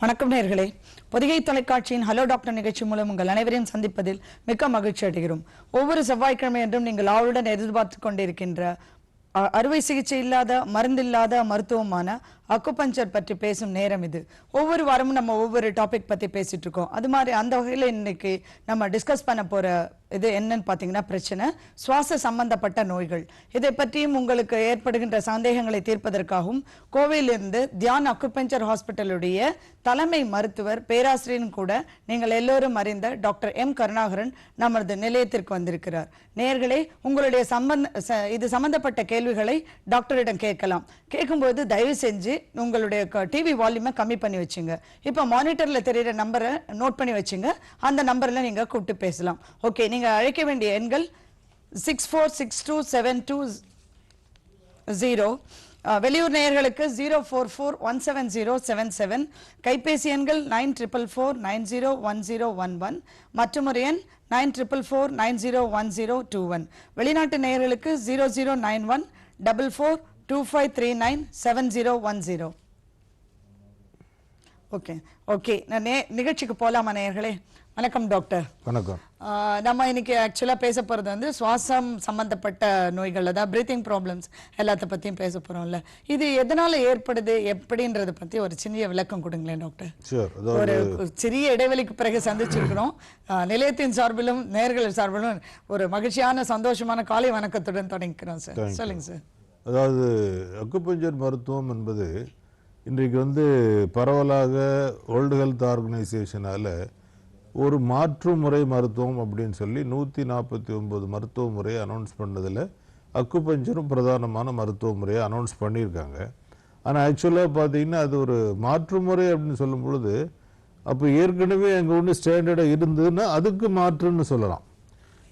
வணக்கம் நேயர்களே. பொதிகை தொலைக்காட்சியின் ஹலோ டாக்டர் நிகழ்ச்சி மூலம் உங்கள் அனைவரையும் சந்திப்பதில் மிக்க மகிழ்ச்சி அடைகிறோம். ஒவ்வொரு செவ்வாய்க்கிழமை என்றும் நீங்கள் ஆவலுடன் எதிர்பார்த்து கொண்டிருக்கின்ற அறுவை சிகிச்சை இல்லாத மருந்தில்லாத மருத்துவமான அக்குபஞ்சர் பற்றி பேசும் நேரம் இது. ஒவ்வொரு வாரமும் நம்ம ஒவ்வொரு டாபிக் பற்றி பேசிட்டு இருக்கோம். அது மாதிரி அந்த வகையில் இன்னைக்கு நம்ம டிஸ்கஸ் பண்ண போற இது என்னன்னு பார்த்தீங்கன்னா பிரச்சனை சுவாச சம்பந்தப்பட்ட நோய்கள். இதை பற்றியும் உங்களுக்கு ஏற்படுகின்ற சந்தேகங்களை தீர்ப்பதற்காகவும் கோவையிலிருந்து தியான் அக்குபஞ்சர் ஹாஸ்பிட்டலுடைய தலைமை மருத்துவர் பேராசிரியரும் கூட நீங்கள் எல்லோரும் அறிந்த டாக்டர் எம் கருணாகரன் நமது நிலையத்திற்கு வந்திருக்கிறார். நேயர்களே, உங்களுடைய இது சம்பந்தப்பட்ட கேள்விகளை டாக்டரிடம் கேட்கலாம். கேட்கும்போது தயவு செஞ்சு உங்களுடைய டிவி வால்யூமை கம்மி பண்ணி வச்சுங்க. இப்போ மானிட்டர்ல தெரியுற நம்பரை நோட் பண்ணி வச்சுங்க. அந்த நம்பர்ல நீங்க கூப்பிட்டு பேசலாம். ஓகே, நீங்க அழைக்க வேண்டிய எண்கள் 64627200. வெளியூர் நேயர்களுக்கு 044170777. கைபேசி எண்கள் 9444901011 மற்றும் ஒரு எண் 9444901021. வெளிநாட்டு நேயர்களுக்கு 00914425397010. ஓகே ஓகே, நான் நிகழ்ச்சிக்கு போலாமா நேயர்களே? வணக்கம் டாக்டர். வணக்கம். நம்ம இன்னைக்கு ஆக்சுவலா பேச போறது வந்து சுவாசம் சம்பந்தப்பட்ட நோய்கள், அதாவது பிரீத்திங் ப்ராப்ளம்ஸ் எல்லாத்த பத்தியும் பேச போறோம்ல. இது எதனால ஏற்படுது எப்படின்றத பத்தி ஒரு சிறிய விளக்கம் கொடுங்களேன் டாக்டர். ஒரு சிறிய இடைவெளிக்கு பிறகு சந்திச்சிருக்கிறோம். நிலையத்தின் சார்பிலும் நேயர்கள் சார்பிலும் ஒரு மகிழ்ச்சியான சந்தோஷமான காலை வணக்கத்துடன் தொடங்கிக்கிறோம் சார். சொல்லுங்க சார். அதாவது அக்குபஞ்சர் மருத்துவம் என்பது இன்றைக்கு வந்து பரவலாக வேர்ல்டு ஹெல்த் ஆர்கனைசேஷனால ஒரு மாற்று முறை மருத்துவம் அப்படின்னு சொல்லி 149 மருத்துவ முறையை அனௌன்ஸ் பண்ணதில் அக்குபஞ்சரும் பிரதானமான மருத்துவ முறையை அனௌன்ஸ் பண்ணியிருக்காங்க. ஆனால் ஆக்சுவலாக பார்த்தீங்கன்னா அது ஒரு மாற்று முறை அப்படின்னு சொல்லும் பொழுது அப்போ ஏற்கனவே அங்கே ஒன்று ஸ்டாண்டர்டாக இருந்ததுன்னா அதுக்கு மாற்றுன்னு சொல்லலாம்.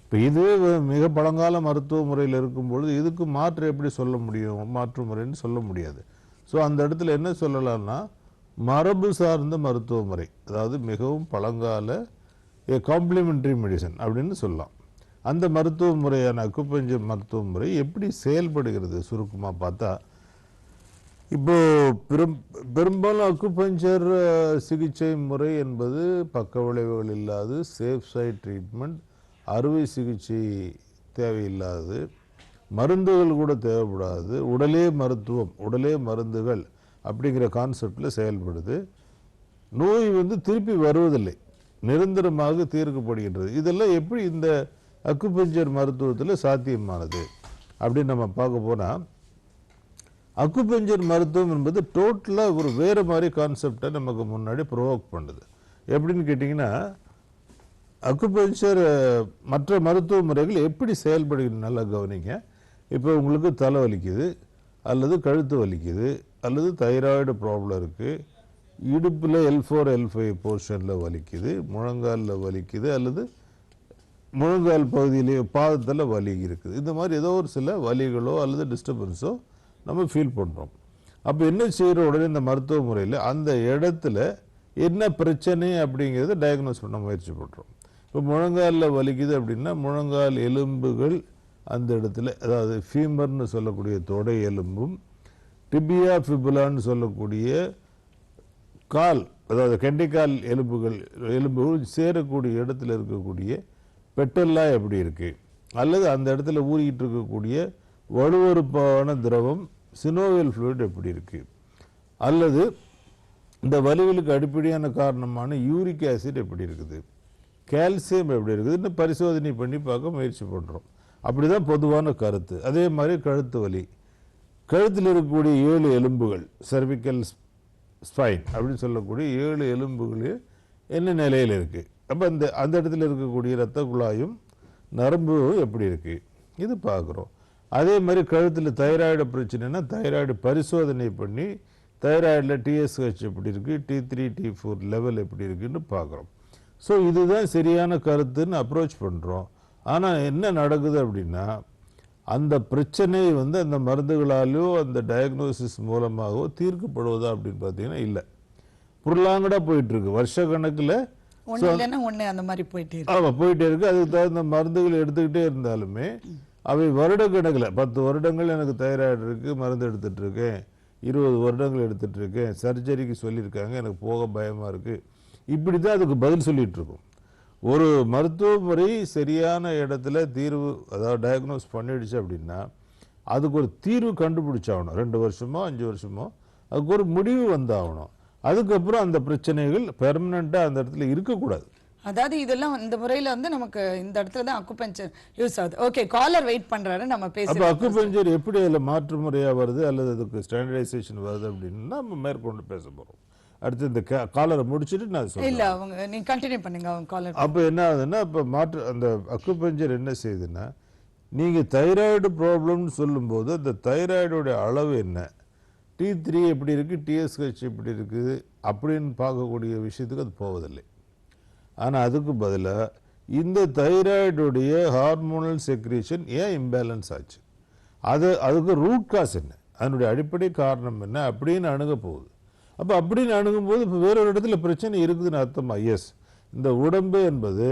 இப்போ இதுவே மிக பழங்கால மருத்துவ முறையில் இருக்கும்பொழுது இதுக்கு மாற்று எப்படி சொல்ல முடியும்? மாற்று முறைன்னு சொல்ல முடியாது. ஸோ அந்த இடத்துல என்ன சொல்லலாம்னா மரபு சார்ந்த மருத்துவ முறை, அதாவது மிகவும் பழங்கால காம்ப்ளிமெண்ட்ரி மெடிசன் அப்படின்னு சொல்லலாம். அந்த மருத்துவ முறையான அக்குபஞ்சர் மருத்துவ முறை எப்படி செயல்படுகிறது சுருக்கமாக பார்த்தா, இப்போ பெரும்பாலும் அக்குபஞ்சர் சிகிச்சை முறை என்பது பக்க விளைவுகள் இல்லாது, சேஃப் சைட் ட்ரீட்மெண்ட், அறுவை சிகிச்சை தேவையில்லாது, மருந்துகள் கூட தேவைப்படாது, உடலே மருத்துவம் உடலே மருந்துகள் அப்படிங்கிற கான்செப்டில் செயல்படுது. நோய் வந்து திருப்பி வருவதில்லை, நிரந்தரமாக தீர்க்கப்படுகின்றது. இதெல்லாம் எப்படி இந்த அக்குபஞ்சர் மருத்துவத்தில் சாத்தியமானது அப்படின்னு நம்ம பார்க்க போனால், அக்குபஞ்சர் மருத்துவம் என்பது டோட்டலாக ஒரு வேறு மாதிரி கான்செப்டை நமக்கு முன்னாடி ப்ரொவோக் பண்ணுது. எப்படின்னு கேட்டிங்கன்னா, அக்குபஞ்சர் மற்ற மருத்துவ முறைகள் எப்படி செயல்படுகிறது நல்லா கவனிங்க. இப்போ உங்களுக்கு தலை வலிக்குது, அல்லது கழுத்து வலிக்குது, அல்லது தைராய்டு ப்ராப்ளம் இருக்குது, இடுப்பில் L4 L5 போர்ஷனில் வலிக்குது, முழங்காலில் வலிக்குது, அல்லது முழங்கால் பகுதியிலேயே பாதத்தில் வலி இருக்குது. இந்த மாதிரி ஏதோ ஒரு சில வலிகளோ அல்லது டிஸ்டர்பன்ஸோ நம்ம ஃபீல் பண்ணுறோம். அப்போ என்ன செய்கிற உடனே இந்த மருத்துவ முறையில் அந்த இடத்துல என்ன பிரச்சனை அப்படிங்கிறத டயக்னோஸ் பண்ண முயற்சி பண்ணுறோம். இப்போ முழங்காலில் வலிக்குது அப்படின்னா முழங்கால் எலும்புகள் அந்த இடத்துல, அதாவது ஃபீமர்னு சொல்லக்கூடிய தொடை எலும்பும், டிபியா ஃபிபுலான்னு சொல்லக்கூடிய கால், அதாவது கெண்டைக்கால் எலும்புகள் சேரக்கூடிய இடத்துல இருக்கக்கூடிய பெட்டல்லா எப்படி இருக்குது, அல்லது அந்த இடத்துல ஊறிக்கிட்டு இருக்கக்கூடிய வலுவறுப்பான திரவம் சினோவியல் ஃப்ளூயிட் எப்படி இருக்குது, அல்லது இந்த வலிகளுக்கு அடிப்படையான காரணமான யூரிக் ஆசிட் எப்படி இருக்குது, கால்சியம் எப்படி இருக்குதுன்னு பரிசோதனை பண்ணி பார்க்க முயற்சி பண்ணுறோம். அப்படி தான் பொதுவான கருத்து. அதே மாதிரி கழுத்து வலி, கழுத்தில் இருக்கக்கூடிய 7 எலும்புகள், சர்விக்கல் ஸ்பைன் அப்படின்னு சொல்லக்கூடிய 7 எலும்புகள் என்ன நிலையில் இருக்குது, அப்போ அந்த இடத்துல இருக்கக்கூடிய இரத்த குழாயும் நரம்பும் எப்படி இருக்குது இது பார்க்குறோம். அதே மாதிரி கழுத்தில் தைராய்டு பிரச்சனைனா தைராய்டு பரிசோதனை பண்ணி தைராய்டில் TSH எப்படி இருக்குது, T3 T4 லெவல் எப்படி இருக்குன்னு பார்க்குறோம். ஸோ இதுதான் சரியான கருத்துன்னு அப்ரோச் பண்ணுறோம். ஆனால் என்ன நடக்குது அப்படின்னா, அந்த பிரச்சனை வந்து அந்த மருந்துகளாலோ அந்த டயக்னோசிஸ் மூலமாகவோ தீர்க்கப்படுவதா அப்படின்னு பார்த்தீங்கன்னா இல்லை. புரளாங்கடாக போயிட்டுருக்கு, வருஷ கணக்கில் அந்த மாதிரி போயிட்டே இருக்கு. அதுக்கு தகுந்த மருந்துகள் எடுத்துக்கிட்டே இருந்தாலுமே அவை வருட கணக்கில் 10 வருடங்கள் எனக்கு தைராய்டு இருக்குது, மருந்து எடுத்துகிட்டு இருக்கேன், 20 வருடங்கள் எடுத்துட்டு இருக்கேன், சர்ஜரிக்கு சொல்லியிருக்காங்க, எனக்கு போக பயமா இருக்கு, இப்படி தான் அதுக்கு பதில் சொல்லிட்டு இருக்கும். ஒரு மருத்துவ முறை சரியான இடத்துல தீர்வு, அதாவது டயக்னோஸ் பண்ணிடுச்சு அப்படின்னா அதுக்கு ஒரு தீர்வு கண்டுபிடிச்சாகணும். 2 வருஷமோ 5 வருஷமோ அதுக்கு ஒரு முடிவு வந்தாகணும். அதுக்கப்புறம் அந்த பிரச்சனைகள் பெர்மனண்டா அந்த இடத்துல இருக்கக்கூடாது. அதாவது இதெல்லாம் இந்த முறையில வந்து நமக்கு இந்த இடத்துல தான் அக்குபஞ்சர் யூஸ் ஆகுது. ஓகே, காலர் வெயிட் பண்றாரு, நம்ம அப்போ பேசலாம். அக்குபஞ்சர் எப்படி அதில் மாற்று முறையாக வருது அல்லது அதுக்கு ஸ்டாண்டர்டைசேஷன் வருது அப்படின்னு நம்ம மேற்கொண்டு பேச போகிறோம். அடுத்து இந்த காலரை முடிச்சுட்டு நான் சொல்றேன். இல்ல அவங்க நீங்க கண்டினியூ பண்ணுங்க, அவங்க காலர். அப்போ என்ன ஆகுதுன்னா, இப்போ அந்த அக்குபஞ்சர் என்ன செய்யுதுன்னா, நீங்கள் தைராய்டு ப்ராப்ளம்னு சொல்லும்போது அந்த தைராய்டோடைய அளவு என்ன, T3 எப்படி இருக்குது, TSH எப்படி இருக்குது அப்படின்னு பார்க்கக்கூடிய விஷயத்துக்கு அது போவதில்லை. ஆனால் அதுக்கு பதிலாக இந்த தைராய்டுடைய ஹார்மோனல் செக்ரேஷன் ஏன் இம்பேலன்ஸ் ஆச்சு, அதுக்கு ரூட் காஸ் என்ன, அதனுடைய அடிப்படை காரணம் என்ன அப்படின்னு அணுக போகுது. அப்போ அப்படின்னு அணுகும்போது இப்போ வேறொரு இடத்துல பிரச்சனை இருக்குதுன்னு அர்த்தமா? எஸ், இந்த உடம்பு என்பது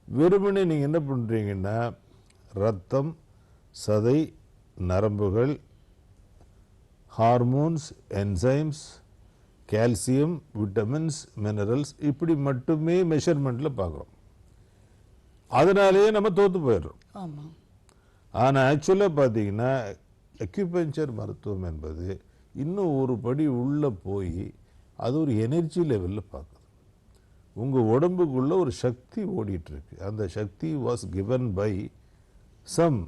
வெறுமனே நீங்கள் என்ன பண்ணுறீங்கன்னா, ரத்தம், சதை, நரம்புகள், hormones, enzymes, calcium, vitamins, minerals, இப்படி மட்டுமே மெஷர்மெண்ட்டில் பார்க்குறோம். அதனாலேயே நம்ம தோற்று போயிடுறோம். ஆமாம். ஆனால் ஆக்சுவலாக பார்த்தீங்கன்னா அக்யூபஞ்சர் மருத்துவம் என்பது இன்னும் ஒரு படி உள்ளே போய் அது ஒரு எனர்ஜி லெவலில் பார்க்குது. உங்கள் உடம்புக்குள்ள ஒரு சக்தி ஓடிட்டுருக்கு. அந்த சக்தி வாஸ் கிவன் பை சம்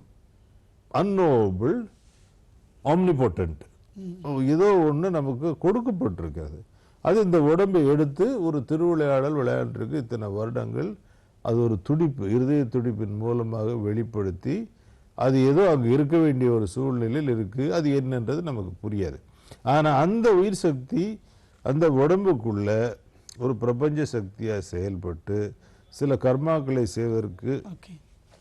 அன்னோவபிள் ஆம்னிபோட்டன்ட். ஏதோ ஒன்று நமக்கு கொடுக்கப்பட்டிருக்கிறது. அது இந்த உடம்பை எடுத்து ஒரு திருவிளையாடல் விளையாண்டுருக்கு இத்தனை வருடங்கள். அது ஒரு துடிப்பு, இருதய துடிப்பின் மூலமாக வெளிப்படுத்தி அது ஏதோ அங்கே இருக்க வேண்டிய ஒரு சூழ்நிலையில் இருக்குது. அது என்னன்றது நமக்கு புரியாது. ஆனால் அந்த உயிர் சக்தி அந்த உடம்புக்குள்ள ஒரு பிரபஞ்ச சக்தியாக செயல்பட்டு சில கர்மாக்களை செய்வதற்கு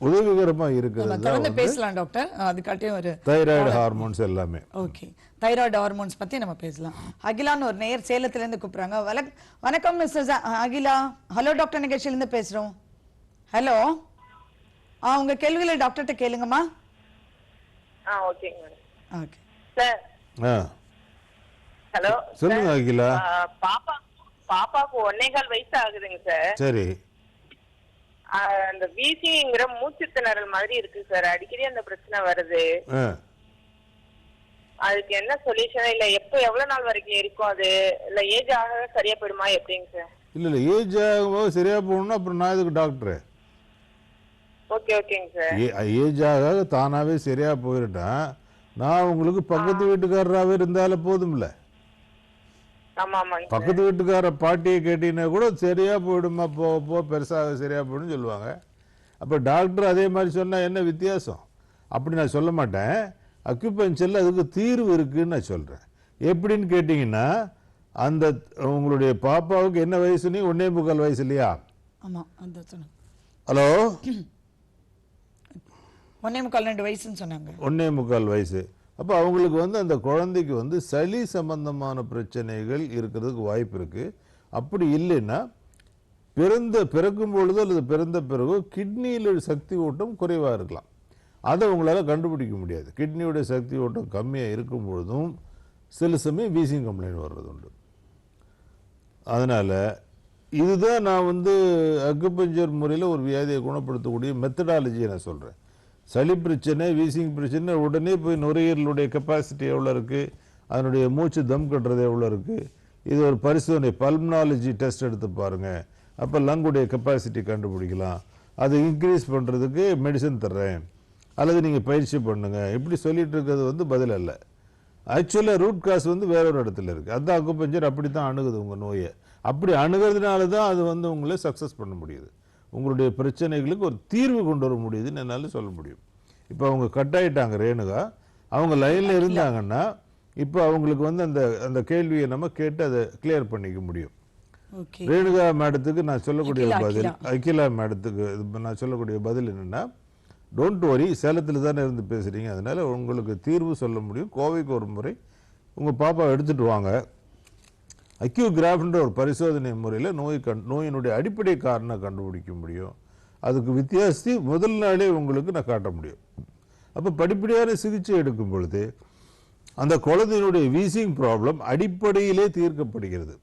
உதவிகரமாக இருக்கிறது. பேசலாம் டாக்டர், அதுக்காட்டியும் ஒரு தைராய்டு ஹார்மோன்ஸ் எல்லாமே. ஓகே, தைராய்டு ஹார்மோன்ஸ் பற்றி நம்ம பேசலாம். அகிலான்னு ஒரு நேயர் சேலத்திலேருந்து கூப்பிட்றாங்க. வணக்கம் மிஸ்டர் அகிலா. ஹலோ டாக்டர் நிகழ்ச்சியிலேருந்து பேசுகிறோம். ஹலோ, உங்க கேள்விகளை டாக்டர்கிட்ட கேளுங்கம்மா. ஓகேங்க மேடம். Okay sir. ஹலோ சொல்லுங்க அகிலா. பாப்பாக்கு 1.25 வயசு ஆகுதுங்க சார். சரி. அந்த வீசிங்கிற மூச்சு திணறல் மாதிரி இருக்கு சார், அடிக்கடி அந்த பிரச்சனை வருது. அதுக்கு என்ன சொல்யூஷன், இல்ல எவ்வளவு நாள் வரைக்கும் இருக்கும் அது, இல்ல ஏஜ் ஆக சரியா போயிடுமா எப்படிங்க சார்? இல்ல ஏஜ் ஆகும்போது சரியா போகணும்னா அப்புறம் நான் இதுக்கு டாக்டர். ஓகேங்க சார். ஏஜ் ஆக தானாவே சரியா போயிட்டேன், நான் உங்களுக்கு பக்கத்து வீட்டுக்காரராகவே இருந்தாலும் போதும்ல. பக்கத்து வீட்டுக்கார பாட்டியை கேட்டீங்கன்னா கூட சரியா போயிடுமா, போ பெருசாக சரியா போயிடும் சொல்லுவாங்க. அப்போ டாக்டர் அதே மாதிரி சொன்னா என்ன வித்தியாசம்? அப்படி நான் சொல்ல மாட்டேன். அக்யூபஞ்சர்ல அதுக்கு தீர்வு இருக்குன்னு நான் சொல்றேன். எப்படின்னு கேட்டீங்கன்னா, அந்த உங்களுடைய பாப்பாவுக்கு என்ன வயசுன்னு 1.25 வயசு இல்லையா? ஆமா, அந்த சொன்னாங்க. ஹலோ, 1.25 வயசுன்னு சொன்னாங்க. 1.25 வயசு. அப்போ அவங்களுக்கு அந்த குழந்தைக்கு சளி சம்பந்தமான பிரச்சனைகள் இருக்கிறதுக்கு வாய்ப்பு இருக்கு. அப்படி இல்லைன்னா பிறக்கும் பொழுது அல்லது பிறந்த பிறகு கிட்னியில் சக்தி ஓட்டம் குறைவாக இருக்கலாம். அதை உங்களால் கண்டுபிடிக்க முடியாது. கிட்னியோட சக்தி ஓட்டம் கம்மியாக இருக்கும் பொழுதும் சில சமயம் வீசிங் கம்ப்ளைண்ட் வர்றது உண்டு. அதனால் இதுதான் நான் அக்குபஞ்சர் முறையில் ஒரு வியாதியை குணப்படுத்தக்கூடிய மெத்தடாலஜியை நான் சொல்கிறேன். சளி பிரச்சனை, வீசிங் பிரச்சனை, உடனே போய் நுரையீரலுடைய கெப்பாசிட்டி எவ்வளோ இருக்குது, அதனுடைய மூச்சு தம் கட்டுறது எவ்வளோ இருக்குது, இது ஒரு பரிசோதனை பல்மனாலஜி டெஸ்ட் எடுத்து பாருங்கள். அப்போ லங்குடைய கெப்பாசிட்டி கண்டுபிடிக்கலாம். அதை இன்க்ரீஸ் பண்ணுறதுக்கு மெடிசன் தர்றேன், அல்லது நீங்கள் பயிற்சி பண்ணுங்கள், இப்படி சொல்லிட்டு இருக்கிறது பதில் அல்ல. ஆக்சுவலாக ரூட் காஸ் வேறொரு இடத்துல இருக்குது. அந்த அக்குபஞ்சர் அப்படி தான் அணுகுது உங்கள் நோயை. அப்படி அணுகிறதுனால தான் அது உங்களை சக்ஸஸ் பண்ண முடியுது. உங்களுடைய பிரச்சனைகளுக்கு ஒரு தீர்வு கொண்டு வர முடியுதுன்னு என்னால் சொல்ல முடியும். இப்போ அவங்க கட் ஆகிட்டாங்க ரேணுகா, அவங்க லைனில் இருந்தாங்கன்னா இப்போ அவங்களுக்கு அந்த அந்த கேள்வியை நம்ம கேட்டு அதை கிளியர் பண்ணிக்க முடியும். ரேணுகா மேடத்துக்கு நான் சொல்லக்கூடிய பதில், அகிலா மேடத்துக்கு நான் சொல்லக்கூடிய பதில் என்னென்னா, டோன்ட் வரி, சேலத்தில் தானே இருந்து பேசுகிறீங்க, அதனால் உங்களுக்கு தீர்வு சொல்ல முடியும். கோவைக்கு ஒரு முறை உங்கள் பாப்பா எடுத்துகிட்டு வாங்க. அக்யூகிராஃப்ன்ற ஒரு பரிசோதனை முறையில் நோயினுடைய அடிப்படை காரணம் கண்டுபிடிக்க முடியும். அதுக்கு வித்தியாசத்தை முதல் நாளே உங்களுக்கு நான் காட்ட முடியும். அப்போ படிப்படியான சிகிச்சை எடுக்கும் பொழுது அந்த குழந்தையினுடைய வீசிங் ப்ராப்ளம் அடிப்படையிலே தீர்க்கப்படுகிறது.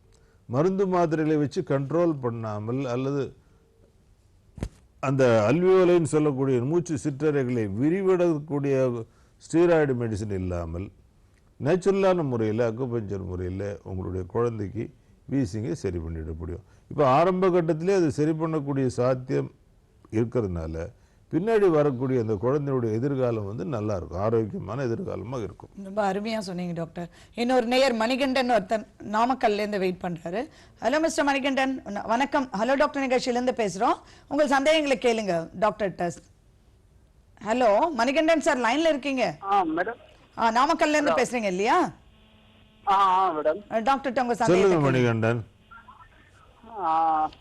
மருந்து மாத்திரைகளை வச்சு கண்ட்ரோல் பண்ணாமல் அல்லது அந்த அல்வியோலைன்னு சொல்லக்கூடிய மூச்சு சிற்றறைகளை விரிவிடக்கூடிய ஸ்டீராய்டு மெடிசன் இல்லாமல் நேச்சுரலான முறையில் அக்குபஞ்சர் முறையில் உங்களுடைய குழந்தைக்கு வீசிங்கை சரி பண்ணிட முடியும். இப்போ ஆரம்ப கட்டத்திலே அது சரி பண்ணக்கூடிய சாத்தியம் இருக்கிறதுனால பின்னாடி வரக்கூடிய அந்த குழந்தையுடைய எதிர்காலம் வந்து நல்லா இருக்கும், ஆரோக்கியமான எதிர்காலமாக இருக்கும். ரொம்ப அருமையா சொன்னீங்க டாக்டர். இன்னொரு நேயர் மணிகண்டன் ஒருத்தர் நாமக்கல்ல இருந்து வெயிட் பண்றாரு. ஹலோ மிஸ்டர் மணிகண்டன், வணக்கம். ஹலோ டாக்டர் நிகழ்ச்சியில இருந்து பேசுறோம். உங்கள் சந்தேகங்களை கேளுங்க டாக்டர். ஹலோ மணிகண்டன் சார், லைன்ல இருக்கீங்க? மேடம். நாமக்கல்ல இருந்து பேசுறீங்க இல்லையா? மேடம். டாக்டர் உங்க சொல்லுங்க சந்தேகம் மணிகண்டன்.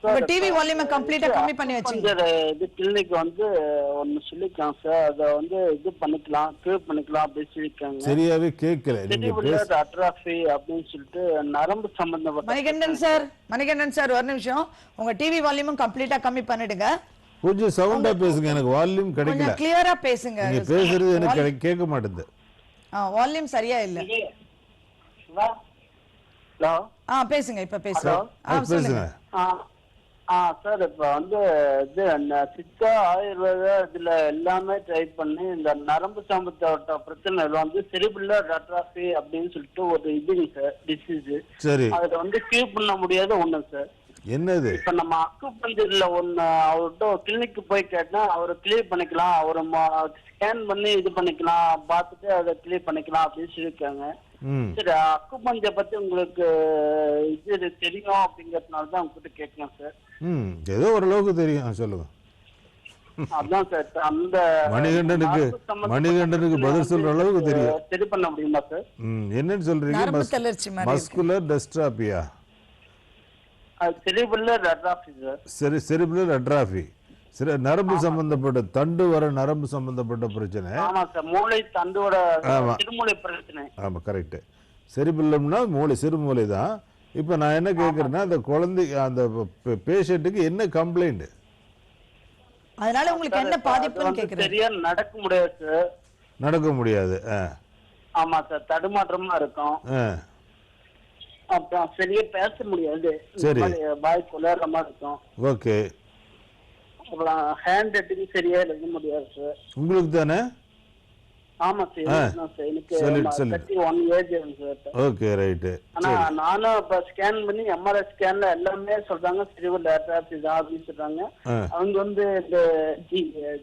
உங்க டிவி வால்யூமை கம்ப்ளீட்டா கம்மி பண்ணி வச்சீங்க. இது கிளினிக் வந்து ஒன்னு சொல்லிருக்காங்க சார், அத வந்து இது பண்ணிக்கலாம், கியூர் பண்ணிக்கலாம் அப்படின்னு சொல்லிருக்காங்க. சரியாவே கேட்கல நீங்க பேச. அட்ராஃபி அப்படின்னு சொல்லிட்டு நரம்பு சம்பந்தப்பட்ட. மணிகண்டன் சார் ஒரு நிமிஷம், உங்க டிவி வால்யூமும் கம்ப்ளீட்டா கம்மி பண்ணிடுங்க. கொஞ்சம் சவுண்டா பேசுங்க, எனக்கு வால்யூம் கிடைக்கல. கொஞ்சம் கிளியரா பேசுங்க. நீங்க பேசுறது எனக்கு கேட்க மாட்டேங்குது. வால்யூம் சரியா இல்ல. ஹலோ. பேசுங்க, இப்ப பேசுங்க. பேசுங்க. சார் இப்ப வந்து இது சித்தா ஆயுர்வேத இதுல எல்லாமே ட்ரை பண்ணி இந்த நரம்பு சம்பந்தப்பட்ட பிரச்சனை வந்து செரிபுலர் அட்ராஃபி அப்படின்னு சொல்லிட்டு ஒரு இதுங்க சார், டிசீஸ். சரி. அதுல வந்து கியூர் பண்ண முடியாத ஒண்ணு சார். என்னது? இப்ப நம்ம அக்குபஞ்சர்ல ஒண்ணு அவர்கிட்ட கிளினிக் போய் கேட்டா அவரை கிளியர் பண்ணிக்கலாம், அவரை ஸ்கேன் பண்ணி இது பண்ணிக்கலாம், பார்த்துட்டு அதை கிளியர் பண்ணிக்கலாம் அப்படின்னு சொல்லியிருக்காங்க. சரி, அக்குபஞ்சர் பத்தி உங்களுக்கு இது தெரியும் அப்படிங்கறதுனாலதான் உங்ககிட்ட கேட்கலாம் சார். ஏதோ ஓரளவுக்கு தெரியும், சொல்லுங்க. அதான் சார், அந்த மணிகண்டனுக்கு பதில் சொல்ற அளவுக்கு தெரியும். சரி பண்ண முடியுமா சார்? என்னன்னு சொல்றீங்க? மஸ்குலர் டிஸ்ட்ராபியா? Cerebellar atrophy sir. Cerebellar atrophy நரம்பு சம்பந்தப்பட்ட தண்டு வர நரம்பு சம்பந்தப்பட்ட பிரச்சனை. ஆமா சார், மூளை தண்டோட சிறுமூளை பிரச்சனை. ஆமா, கரெக்ட். செரிபுல்லம்னா மூளை, சிறுமூளை தான். இப்ப நான் என்ன கேக்குறேன்னா, அந்த குழந்தை அந்த பேஷண்ட்டுக்கு என்ன கம்ப்ளைண்ட், அதனால உங்களுக்கு என்ன பாதிப்புன்னு கேக்குறேன். சரியா நடக்க முடியாது சார். நடக்க முடியாது. ஆமா சார், தடுமாற்றமா இருக்கும். அப்புறம் சரியா பேச முடியாது, சரி, வாய் குளற மாதிரி இருக்கும். ஓகே. அப்புறம் ஹேண்ட் ரைட்டிங் சரியா எழுத முடியாது சார். உங்களுக்கு தானே? ஆமா சார், எனக்கு 31 ஏஜ் சார். Okay, right. ஆனா நானும் இப்ப ஸ்கேன் பண்ணி எம்ஆர்ஐ ஸ்கேன்ல எல்லாமே சொல்றாங்க செரிபுலர் அட்ராஃபி தான் அப்படின்னு சொல்றாங்க. அவங்க வந்து இந்த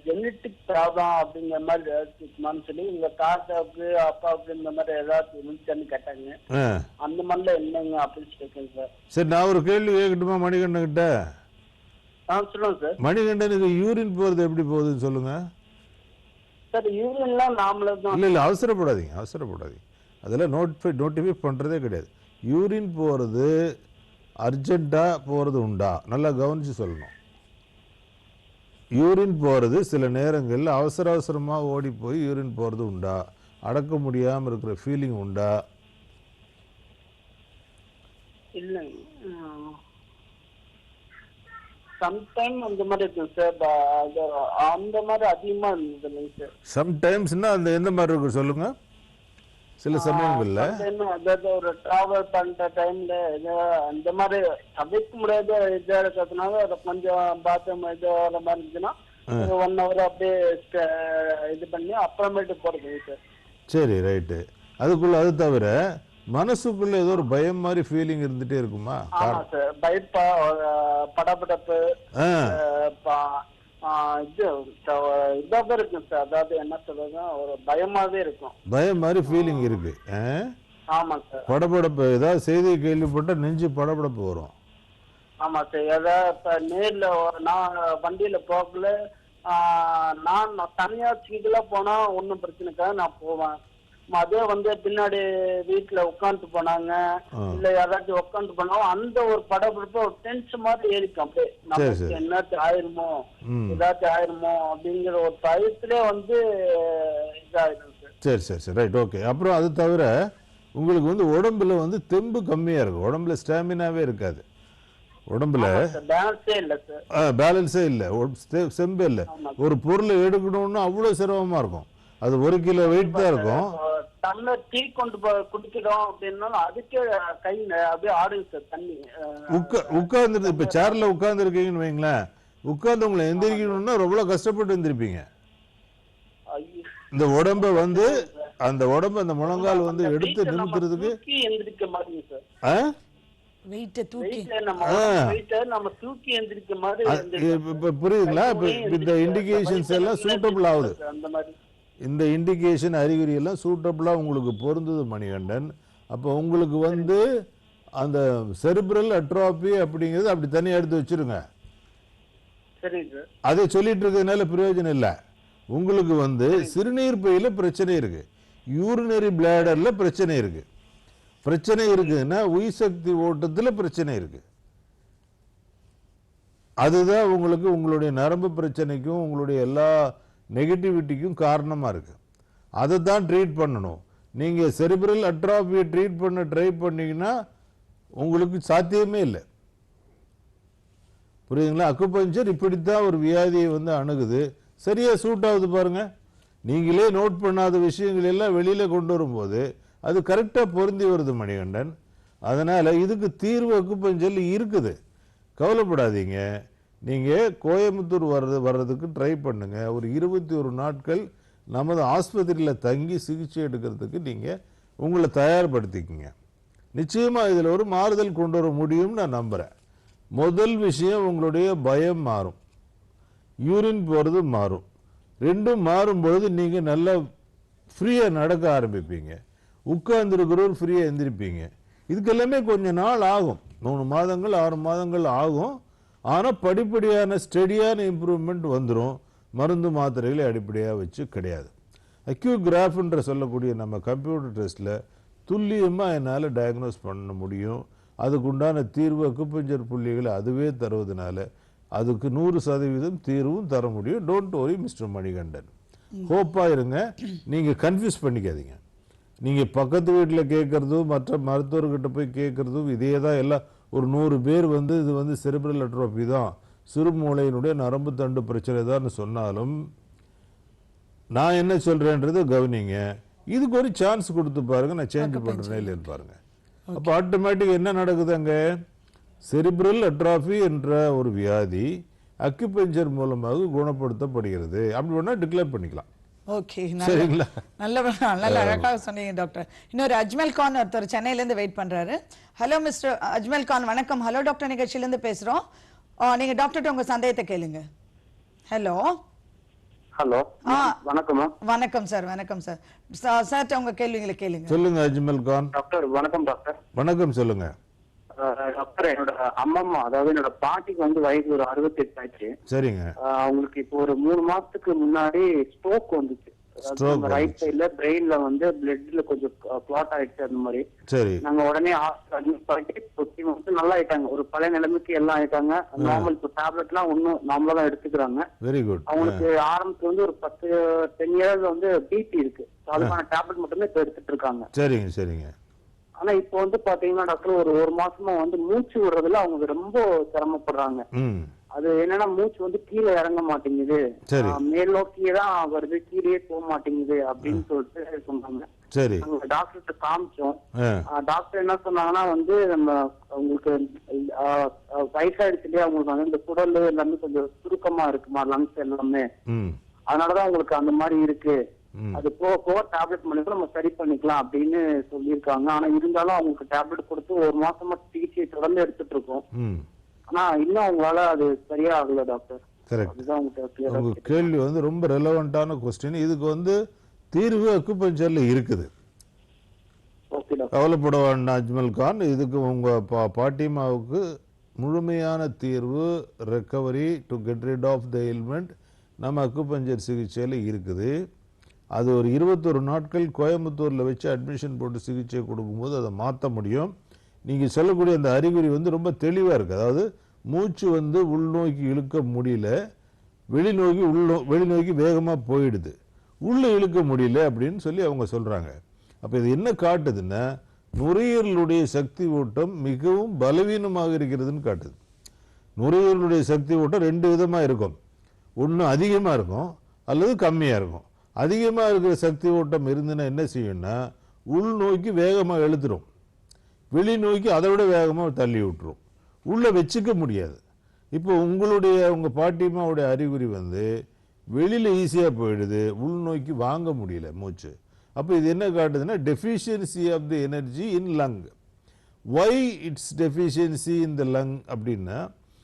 ஜெனட்டிக் ப்ராப்ளம் அப்படிங்கிற மாதிரி இருக்குமான்னு சொல்லி உங்க தாத்தாவுக்கு அப்பாவுக்கு இந்த மாதிரி ஏதாவது இருந்துச்சுன்னு கேட்டாங்க. அந்த மாதிரில என்னங்க அப்படின்னு சொல்லிருக்கேன் சார். சரி, நான் ஒரு கேள்வி கேட்கட்டுமா மணிகண்டன் கிட்ட? சொல்லுங்க சார். மணிகண்டனுக்கு யூரின் போறது எப்படி போகுதுன்னு சொல்லுங்க சார். யூரின்லாம் நார்மலா தான். இல்ல அவசரப்படாதீங்க. அதெல்லாம் நோட்டிஃபை பண்றதே கிடையாது. யூரின் போறது அர்ஜென்ட்டா போறது உண்டா? நல்லா கவனிச்சு சொல்லணும். யூரின் போறது சில நேரங்களில் அவசரமா ஓடி போய் யூரின் போறது உண்டா? அடக்க முடியாம இருக்கிற ஃபீலிங் உண்டா? இல்ல, சம்டைம் அந்த மாதிரி இருக்கும் சார். அந்த மாதிரி அதிகமா இருந்தது சார். சம்டைம்ஸ்னா அந்த எந்த மாதிரி இருக்கு சொல்லுங்க? சில சமயங்கள்ல அதாவது ஒரு டிராவல் பண்ற டைம்ல அந்த மாதிரி தவிர்க்க முடியாத இதா இருக்கிறதுனால அதை கொஞ்சம் பாத்ரூம் இது வர மாதிரி இருந்துச்சுன்னா 1 hour அப்படியே இது பண்ணி அப்புறமேட்டு போறது சார். சரி, ரைட்டு. அதுக்குள்ள அது தவிர மனசுக்குள்ள ஏதோ ஒரு பயம் மாதிரி ஃபீலிங் இருந்துட்டே இருக்குமா? ஆமா சார், பயப்பா படபடப்பு இதாக இருக்கும் சார். அதாவது என்ன சொல்றதுன்னா ஒரு பயமாவே இருக்கும். பயம் மாதிரி ஃபீலிங் இருக்கு. ஆமா சார். படபடப்பு, ஏதாவது செய்தியை கேள்விப்பட்டா நெஞ்சு படபடப்பு வரும். ஆமா சார். ஏதாவது இப்ப நேர்ல நான் வண்டியில போகல, நான் தனியா சிங்கிளா போனா ஒன்னும் பிரச்சனைக்காக நான் போவேன். அதே வந்து பின்னாடி வீட்டுல உட்காந்து போனாங்க இல்ல யாராச்சும் உட்காந்து போனாலும் அந்த ஒரு படப்பிடிப்பு ஒரு டென்ஷன் மாதிரி ஏறிக்கும். அப்படியே நமக்கு என்னாச்சும் ஆயிருமோ ஏதாச்சும் ஆயிருமோ அப்படிங்கிற ஒரு பயத்திலே வந்து இதாயிரும் சார். சரி, ரைட், ஓகே. அப்புறம் அது தவிர உங்களுக்கு வந்து உடம்புல வந்து தெம்பு கம்மியா இருக்கும், உடம்புல ஸ்டாமினாவே இருக்காது. உடம்புல பேலன்ஸே இல்லை, செம்பே இல்லை. ஒரு பொருளை எடுக்கணும்னு அவ்வளோ சிரமமா இருக்கும். அது 1 கிலோ வெயிட் தான் இருக்கும். டம்ளர் டீ கொண்டு குடிக்கிறோம் அப்படின்னாலும் அதுக்கே கை அப்படியே ஆடுங்க சார் தண்ணி. உட்கார்ந்து இப்ப சேர்ல உட்கார்ந்து இருக்கீங்கன்னு வைங்களேன், உட்கார்ந்து உங்களை எந்திரிக்கணும்னா ரொம்ப கஷ்டப்பட்டு எந்திரிப்பீங்க. இந்த உடம்ப வந்து அந்த உடம்ப அந்த முழங்கால் வந்து எடுத்து நிறுத்துறதுக்கு எந்திரிக்க மாட்டீங்க சார். வெயிட்ட தூக்கி நம்ம தூக்கி எந்திரிக்க மாதிரி புரியுதுங்களா? இந்த இண்டிகேஷன்ஸ் எல்லாம் சூட்டபிள் ஆகுது. அந்த மாதிரி இந்த இண்டிகேஷன் அறிகுறி எல்லாம் சூட்டபிளா உங்களுக்கு பொருந்தது மணிகண்டன். அப்போ உங்களுக்கு வந்து அந்த செரிப்ரல் அட்ரோபி அப்படிங்கிறது அப்படி தனியாக எடுத்து வச்சிருங்க. அதை சொல்லிட்டு இருக்கிறதுனால பிரயோஜனம் இல்லை. உங்களுக்கு வந்து சிறுநீர் பையில பிரச்சனை இருக்கு, யூரினரி பிளாடர்ல பிரச்சனை இருக்கு. பிரச்சனை இருக்குன்னா உயிர் சக்தி ஓட்டத்தில் பிரச்சனை இருக்கு. அதுதான் உங்களுக்கு உங்களுடைய நரம்பு பிரச்சனைக்கும் உங்களுடைய எல்லா நெகட்டிவிட்டிக்கும் காரணமா இருக்கு. அதை தான் ட்ரீட் பண்ணணும். நீங்க செரிப்ரல் அட்ரோபியை ட்ரீட் பண்ண ட்ரை பண்ணீங்கன்னா உங்களுக்கு சாத்தியமே இல்லை. புரியுதுங்களா? அக்குபஞ்சர் இப்படித்தான் ஒரு வியாதியை வந்து அணுகுது. சரியா சூட் ஆகுது பாருங்க. நீங்களே நோட் பண்ணாத விஷயங்கள் எல்லாம் வெளியில கொண்டு வரும்போது அது கரெக்டா பொருந்தி வருது மணிகண்டன். அதனால இதுக்கு தீர்வு அக்குபஞ்சர் இருக்குது, கவலைப்படாதீங்க. நீங்க கோயம்புத்தூர் வர்றதுக்கு ட்ரை பண்ணுங்க. ஒரு 21 நாட்கள் நமது ஆஸ்பத்திரியில் தங்கி சிகிச்சை எடுக்கிறதுக்கு நீங்க உங்களை தயார்படுத்திக்கங்க. நிச்சயமா இதுல ஒரு மாறுதல் கொண்டு வர முடியும்னு நான் நம்புறேன். முதல் விஷயம், உங்களுடைய பயம் மாறும், யூரின் போறது மாறும். ரெண்டும் மாறும் பொழுது நீங்க நல்லா ஃப்ரீயா நடக்க ஆரம்பிப்பீங்க. உட்கார்ந்து இருக்கிறவர் ஃப்ரீயா எந்திரிப்பீங்க. இதுக்கு எல்லாமே கொஞ்ச நாள் ஆகும், 3 மாதங்கள் 6 மாதங்கள் ஆகும். ஆனா படிப்படியான ஸ்டெடியான இம்ப்ரூவ்மெண்ட் வந்துடும். மருந்து மாத்திரைகளை அடிப்படையாக வச்சு கிடையாது. அக்யூகிராஃப்ன்ற சொல்லக்கூடிய நம்ம கம்ப்யூட்டர் டெஸ்ட்ல துல்லியமா என்னால் டயக்னோஸ் பண்ண முடியும். அதுக்குண்டான தீர்வு அக்குபஞ்சர் புள்ளிகளை அதுவே தருவதனால அதுக்கு 100% தீர்வும் தர முடியும். டோன்ட் வரி மிஸ்டர் மணிகண்டன், ஹோப்பா இருங்க. நீங்க கன்ஃபியூஸ் பண்ணிக்காதீங்க. நீங்க பக்கத்து வீட்டில் கேட்கறதும் மற்ற மருத்துவர்கிட்ட போய் கேட்கறதும் இதே தான். எல்லாம் ஒரு 100 பேர் வந்து இது வந்து செரிப்ரல் அட்ரோபி தான், சிறுமூளையினுடைய நரம்பு தண்டு பிரச்சனை தான் சொன்னாலும் நான் என்ன சொல்றேன்றது கவனிங்க. இதுக்கு ஒரு சான்ஸ் கொடுத்து பாருங்க, நான் சேஞ்ச் பண்றேன் பாருங்க. அப்போ ஆட்டோமேட்டிக் என்ன நடக்குது, அங்க செரிப்ரல் அட்ரோபி என்ற ஒரு வியாதி அக்குபஞ்சர் மூலமாக குணப்படுத்தப்படுகிறது. அப்படி வேணா டிக்ளேர் பண்ணிக்கலாம். ஓகே, சரிங்களா? நல்ல அழகாக சொன்னீங்க டாக்டர். இன்னொரு அஜ்மல் கான் ஒருத்தர் சென்னையில இருந்து வெயிட் பண்றாரு. ஹலோ மிஸ்டர் அஜ்மல் கான், வணக்கம். ஹலோ டாக்டர் நிகழ்ச்சியில இருந்து பேசுறோம். நீங்க டாக்டர் உங்க சந்தேகத்தை கேளுங்க. ஹலோ ஹலோ, வணக்கம். வணக்கம் சார். வணக்கம் சார். சார் உங்க கேள்விகளை கேளுங்க. சொல்லுங்க அஜ்மல் கான். டாக்டர் வணக்கம். டாக்டர் வணக்கம், சொல்லுங்க. டாக்டர், என்னோட அம்மம்மா, அதாவது என்னோட பாட்டிக்கு வந்து வயது ஒரு 68 ஆச்சு. சரிங்க. அவங்களுக்கு இப்போ ஒரு 3 மாசத்துக்கு முன்னாடி ஸ்ட்ரோக் வந்துச்சு. ரைட் சைடுல பிரெயின்ல வந்து பிளட்ல கொஞ்சம் கிளாட் ஆயிடுச்சு. அந்த மாதிரி சரி, நாங்க உடனே அட்மிட் பண்ணிட்டு நல்லா ஆயிட்டாங்க. ஒரு பழைய நிலைமைக்கு எல்லாம் ஆயிட்டாங்க. நார்மல் டேப்லெட் எல்லாம் ஒன்னும் நார்மலா தான் எடுத்துக்கிறாங்க. Very good. அவங்களுக்கு ஆரம்பத்துல வந்து ஒரு 10 இயர்ஸ் வந்து பிபி இருக்கு. அதுக்கான டேப்லெட் மட்டுமே இப்ப எடுத்துட்டு இருக்காங்க. சரிங்க சரிங்க. ஆனா இப்ப வந்து பாத்தீங்கன்னா டாக்டர் ஒரு மாசமா வந்து மூச்சு விடுறதுல அவங்க ரொம்ப சிரமப்படுறாங்க. அது என்னன்னா மூச்சு வந்து கீழே இறங்க மாட்டேங்குது, மேல் நோக்கியே தான் வருது, கீழே போக மாட்டேங்குது அப்படின்னு சொல்லிட்டு சொன்னாங்க. சரி, டாக்டர்கிட்ட காமிச்சோம். டாக்டர் என்ன சொன்னாங்கன்னா வந்து நம்ம உங்களுக்கு வயசாயிடுச்சு இல்லையா, உங்களுக்கு வந்து இந்த குடல் எல்லாமே கொஞ்சம் சுருக்கமா இருக்குமா, லங்ஸ் எல்லாமே, அதனாலதான் உங்களுக்கு அந்த மாதிரி இருக்கு. அது போக டேப்லெட் பண்ணிக்கலாம், நம்ம சரி பண்ணிக்கலாம் அப்படின்னு சொல்லியிருக்காங்க. ஆனா இருந்தாலும் அவங்களுக்கு டேப்லெட் கொடுத்து 1 மாசமா சிகிச்சை தொடர்ந்து எடுத்துட்டு இருக்கோம். ஆனா இன்னும் அவங்களால அது சரியா ஆகல டாக்டர். உங்க கேள்வி வந்து ரொம்ப ரெலவெண்டான கொஸ்டின். இதுக்கு வந்து தீர்வு அக்குபஞ்சர்ல இருக்குது, கவலைப்பட வேண்டாம் அஜ்மல் கான். இதுக்கு உங்க பாட்டிமாவுக்கு முழுமையான தீர்வு, recovery to get rid of the ailment நம்ம அக்குபஞ்சர் சிகிச்சையில் இருக்குது. அது ஒரு 21 நாட்கள் கோயம்புத்தூரில் வச்சு அட்மிஷன் போட்டு சிகிச்சை கொடுக்கும்போது அதை மாற்ற முடியும். நீங்கள் சொல்லக்கூடிய அந்த அறிகுறி வந்து ரொம்ப தெளிவாக இருக்குது. அதாவது மூச்சு வந்து உள்நோக்கி இழுக்க முடியல, வெளிநோக்கி வேகமாக போயிடுது, உள்ளே இழுக்க முடியல அப்படின்னு சொல்லி அவங்க சொல்கிறாங்க. அப்போ இது என்ன காட்டுதுன்னா, நுரையீரலுடைய சக்தி ஓட்டம் மிகவும் பலவீனமாக இருக்கிறதுன்னு காட்டுது. நுரையீரலுடைய சக்தி ஓட்டம் 2 விதமாக இருக்கும். ஒன்று அதிகமாக இருக்கும் அல்லது கம்மியாக இருக்கும். அதிகமாக இருக்கிற சக்தி ஓட்டம் இருந்துன்னா என்ன செய்யும்னா, உள் நோக்கி வேகமாக எழுத்துரும், வெளி நோக்கி அதை விட வேகமாக தள்ளி விட்டுரும், உள்ளே வச்சுக்க முடியாது. இப்போ உங்கள் பாட்டிமாவுடைய அறிகுறி வந்து வெளியில் ஈஸியாக போயிடுது, உள்நோக்கி வாங்க முடியல மூச்சு. அப்போ இது என்ன காட்டுதுன்னா deficiency of the energy in lung. Why it's deficiency in the lung அப்படின்னா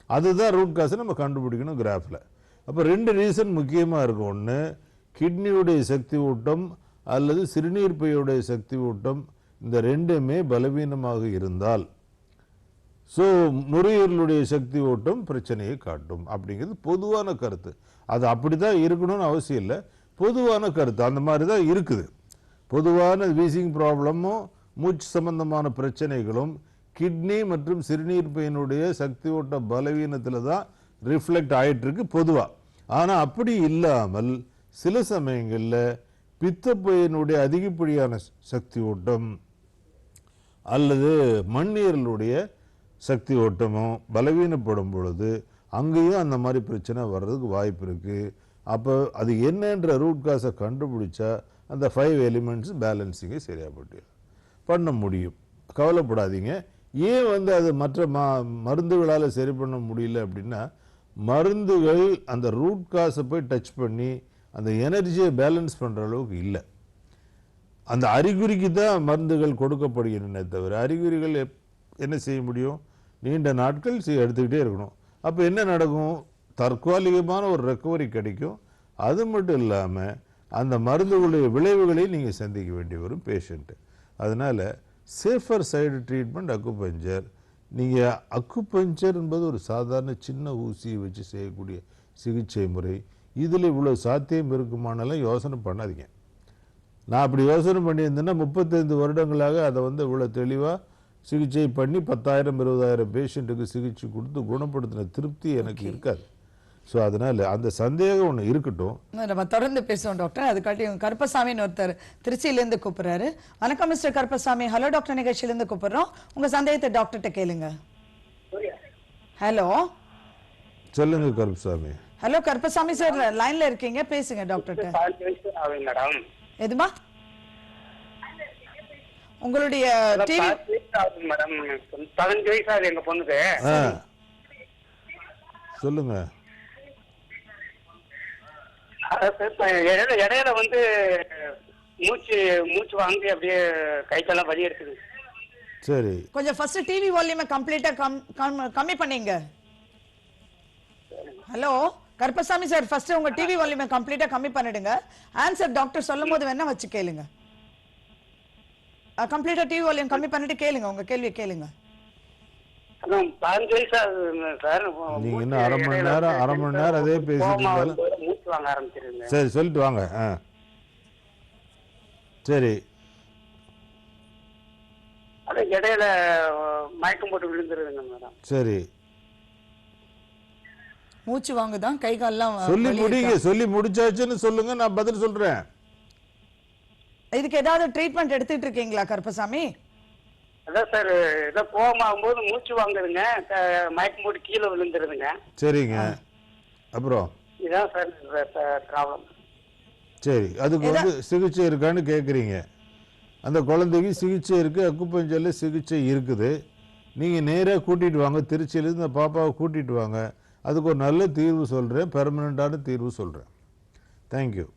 அதுதான் ரூட் காசை நம்ம கண்டுபிடிக்கணும் கிராஃபில். அப்போ 2 ரீசன் முக்கியமாக இருக்கும். ஒன்று கிட்னியுடைய சக்தி ஊட்டம் அல்லது சிறுநீர் பையுடைய சக்தி ஊட்டம், இந்த 2மே பலவீனமாக இருந்தால் ஸோ நுரையீரலுடைய சக்தி ஓட்டம் பிரச்சனையை காட்டும் அப்படிங்கிறது பொதுவான கருத்து. அது அப்படி தான் இருக்கணும்னு அவசியம் இல்லை, பொதுவான கருத்து அந்த மாதிரி தான் இருக்குது. பொதுவான வீசிங் ப்ராப்ளமும் மூச்சு சம்பந்தமான பிரச்சனைகளும் கிட்னி மற்றும் சிறுநீர் பையினுடைய சக்தி ஓட்ட பலவீனத்தில் தான் ரிஃப்ளெக்ட் ஆகிட்டு இருக்கு பொதுவாக. ஆனால் அப்படி இல்லாமல் சில சமயங்களில் பித்தப்பையினுடைய அதிகப்படியான சக்தி ஓட்டம் அல்லது மண்ணீரலுடைய சக்தி ஓட்டமும் பலவீனப்படும் பொழுது அங்கேயும் அந்த மாதிரி பிரச்சனை வர்றதுக்கு வாய்ப்பு இருக்குது. அப்போ அது என்னன்ற ரூட் காசை கண்டுபிடிச்சா அந்த 5 எலிமெண்ட்ஸ் பேலன்ஸிங்கை சரியாக பண்ண முடியும். கவலைப்படாதீங்க. ஏன் வந்து அது மற்ற மருந்துகளால் சரி பண்ண முடியல அப்படின்னா மருந்துகள் அந்த ரூட் காசை போய் டச் பண்ணி அந்த எனர்ஜியை பேலன்ஸ் பண்ணுற அளவுக்கு இல்லை. அந்த அறிகுறிக்கு தான் மருந்துகள் கொடுக்கப்படுகின்றன தவிர அறிகுறிகள் என்ன செய்ய முடியும், நீண்ட நாட்கள் எடுத்துக்கிட்டே இருக்கணும். அப்போ என்ன நடக்கும், தற்காலிகமான ஒரு ரெக்கவரி கிடைக்கும். அது மட்டும் இல்லாமல் அந்த மருந்துகளுடைய விளைவுகளையும் நீங்கள் சந்திக்க வேண்டி வரும் பேஷண்ட்டு. அதனால் சேஃபர் சைடு ட்ரீட்மெண்ட் அக்குபஞ்சர். நீங்கள் அக்குபஞ்சர் என்பது ஒரு சாதாரண சின்ன ஊசியை வச்சு செய்யக்கூடிய சிகிச்சை முறை. இதில் இவ்வளோ சாத்தியம் இருக்குமானலாம் யோசனை பண்ணாதீங்க. நான் அப்படி யோசனை பண்ணியிருந்தேன்னா 35 வருடங்களாக அதை வந்து இவ்வளோ தெளிவாக சிகிச்சை பண்ணி 10,000 20,000 பேஷண்ட்டுக்கு சிகிச்சை கொடுத்து குணப்படுத்தின திருப்தி எனக்கு இருக்காது. ஸோ அதனால் அந்த சந்தேகம் ஒன்று இருக்கட்டும். நம்ம தொடர்ந்து பேசுவோம் டாக்டர். அதுக்காட்டி கருப்பசாமின்னு ஒருத்தர் திருச்சியிலேருந்து கூப்பிட்றாரு. வணக்கம் மிஸ்டர் கருப்பசாமி, ஹலோ டாக்டர் நிகழ்ச்சியிலேருந்து கூப்பிட்றோம். உங்கள் சந்தேகத்தை டாக்டர்கிட்ட கேளுங்க. ஹலோ சொல்லுங்க கருப்பசாமி. ஹலோ கருப்பசாமி சார், லைன்ல இருக்கீங்க, பேசுங்க டாக்டர்கிட்ட. எதுமா உங்களுடைய டிவி? மேடம் 15 வயசு ஆகுது எங்க பொண்ணுக்கு. சொல்லுங்க. இடையில வந்து மூச்சு வாங்கி அப்படியே கைத்தெல்லாம் வலி எடுக்குது. சரி, கொஞ்சம் ஃபர்ஸ்ட் டிவி வால்யூமை கம்ப்ளீட்டா கம்மி பண்ணீங்க. ஹலோ கருப்பசாமி சார், ஃபர்ஸ்ட் உங்க டிவி வால்யூமை கம்ப்ளீட்டா கம்மி பண்ணிடுங்க. ஆன்சர் டாக்டர் சொல்லும் போது வேணா வச்சு கேளுங்க. கம்ப்ளீட்டா டிவி வால்யூம் கம்மி பண்ணிட்டு கேளுங்க, உங்க கேள்வியை கேளுங்க. 15 வயசு சார். நீங்க இன்னும் அரை மணி நேரம் அதே பேசிட்டு மூச்சு வாங்க ஆரம்பிச்சிருங்க. சரி சொல்லிட்டு வாங்க. சரி, அது இடையில மயக்கம் போட்டு விழுந்துருதுங்க மேடம். சரி, மூச்சு வாங்குதான், கை கால்லாம் சொல்லி முடிங்க. சொல்லி முடிச்சாச்சுன்னு சொல்லுங்க, நான் பதில் சொல்றேன். இதுக்கு ஏதாவது ட்ரீட்மெண்ட் எடுத்துட்டு இருக்கீங்களா கருப்பசாமி? அதான் சார், ஏதோ கோவமாகும்போது மூச்சு வாங்குதுங்க, மயக்கம் போட்டு கீழே விழுந்துருதுங்க. சரிங்க, அப்புறம் இதான் சார் ப்ராப்ளம். சரி, அதுக்கு வந்து சிகிச்சை இருக்கான்னு கேட்குறீங்க. அந்த குழந்தைக்கு சிகிச்சை இருக்குது, அக்குபஞ்சரில் சிகிச்சை இருக்குது. நீங்கள் நேராக கூட்டிகிட்டு வாங்க, திருச்சியிலேருந்து இந்த பாப்பாவை கூட்டிகிட்டு வாங்க. அதுக்கு ஒரு நல்ல தீர்வு சொல்கிறேன், பெர்மனண்டான தீர்வு சொல்கிறேன். தேங்க்யூ.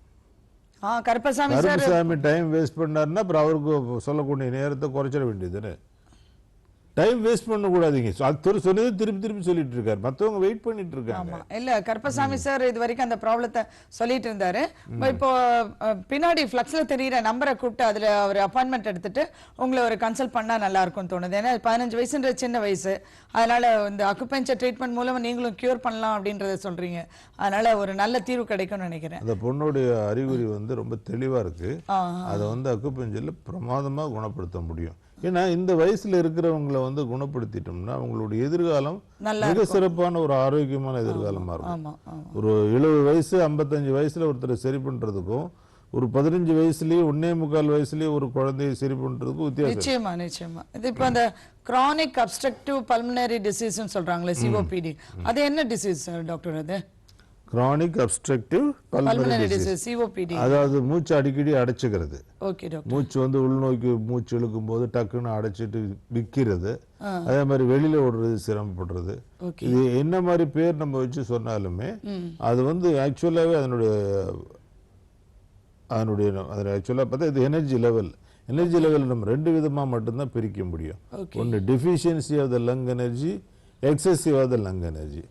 கருப்பசாமி டைம் வேஸ்ட் பண்ணாருன்னா அப்புறம் அவருக்கு சொல்லக்கூடிய நேரத்தை குறைச்சிட வேண்டியதுன்னு. Time waste பண்ணக்கூடாதீங்க. அது சொன்னது திருப்பி திருப்பி சொல்லிட்டு இருக்காரு, மற்றவங்க வெயிட் பண்ணிட்டு இருக்காங்க. இல்ல கருப்பசாமி சார் இது வரைக்கும் அந்த ப்ராப்ளத்தை சொல்லிட்டு இருந்தாரு. இப்போ பின்னாடி ஃபிளக்ஸ்ல தெரியுற நம்பரை கூப்பிட்டு அதுல ஒரு அப்பாயின்மெண்ட் எடுத்துட்டு உங்களை ஒரு கன்சல்ட் பண்ணா நல்லா இருக்கும்னு தோணுது. ஏன்னா 15 வயசுன்ற சின்ன வயசு, அதனால இந்த அக்குபஞ்சர் ட்ரீட்மெண்ட் மூலமா நீங்களும் கியூர் பண்ணலாம் அப்படின்றத சொல்றீங்க. அதனால ஒரு நல்ல தீர்வு கிடைக்கும்னு நினைக்கிறேன். அந்த பொண்ணுடைய அறிகுறி வந்து ரொம்ப தெளிவா இருக்கு. அதை வந்து அக்குபஞ்சர்ல பிரமாதமா குணப்படுத்த முடியும். ஏன்னா இந்த வயசுல இருக்கிறவங்களை வந்து குணப்படுத்திட்டோம்னா அவங்களுடைய எதிர்காலம் மிக சிறப்பான ஒரு ஆரோக்கியமான எதிர்காலமா இருக்கும். ஒரு 70 வயசு 55 வயசுல ஒருத்தரை சரி பண்றதுக்கும் ஒரு 15 வயசுலயே 1.25 வயசுலயே ஒரு குழந்தையை சரி பண்றதுக்கும் வித்தியாசம். நிச்சயமா நிச்சயமா. இது இப்போ அந்த கிரானிக் அப்ஸ்ட்ரக்டிவ் பல்மனரி டிசீஸ்னு சொல்றாங்களே, சிஓபிடி, அது என்ன disease doctor? chronic obstructive pulmonary pulmonary disease. Disease COPD. அதாவது மூச்சு அடிக்கடி அடைச்சுக்கிறது. Okay doctor. மூச்சு வந்து உள்நோக்கி மூச்சு இழுக்கும் போது டக்குன்னு அடைச்சிட்டு விற்கிறது, அதே மாதிரி வெளியில ஓடுறது, சிரமப்படுறது. இது என்ன மாதிரி பேர் நம்ம வச்சு சொன்னாலுமே அது வந்து ஆக்சுவலாகவே அதனுடைய ஆக்சுவலாக பார்த்தா இது எனர்ஜி லெவல் நம்ம 2 விதமாக மட்டும்தான் பிரிக்க முடியும். ஒன்று deficiency of the lung energy, excessive of the lung energy.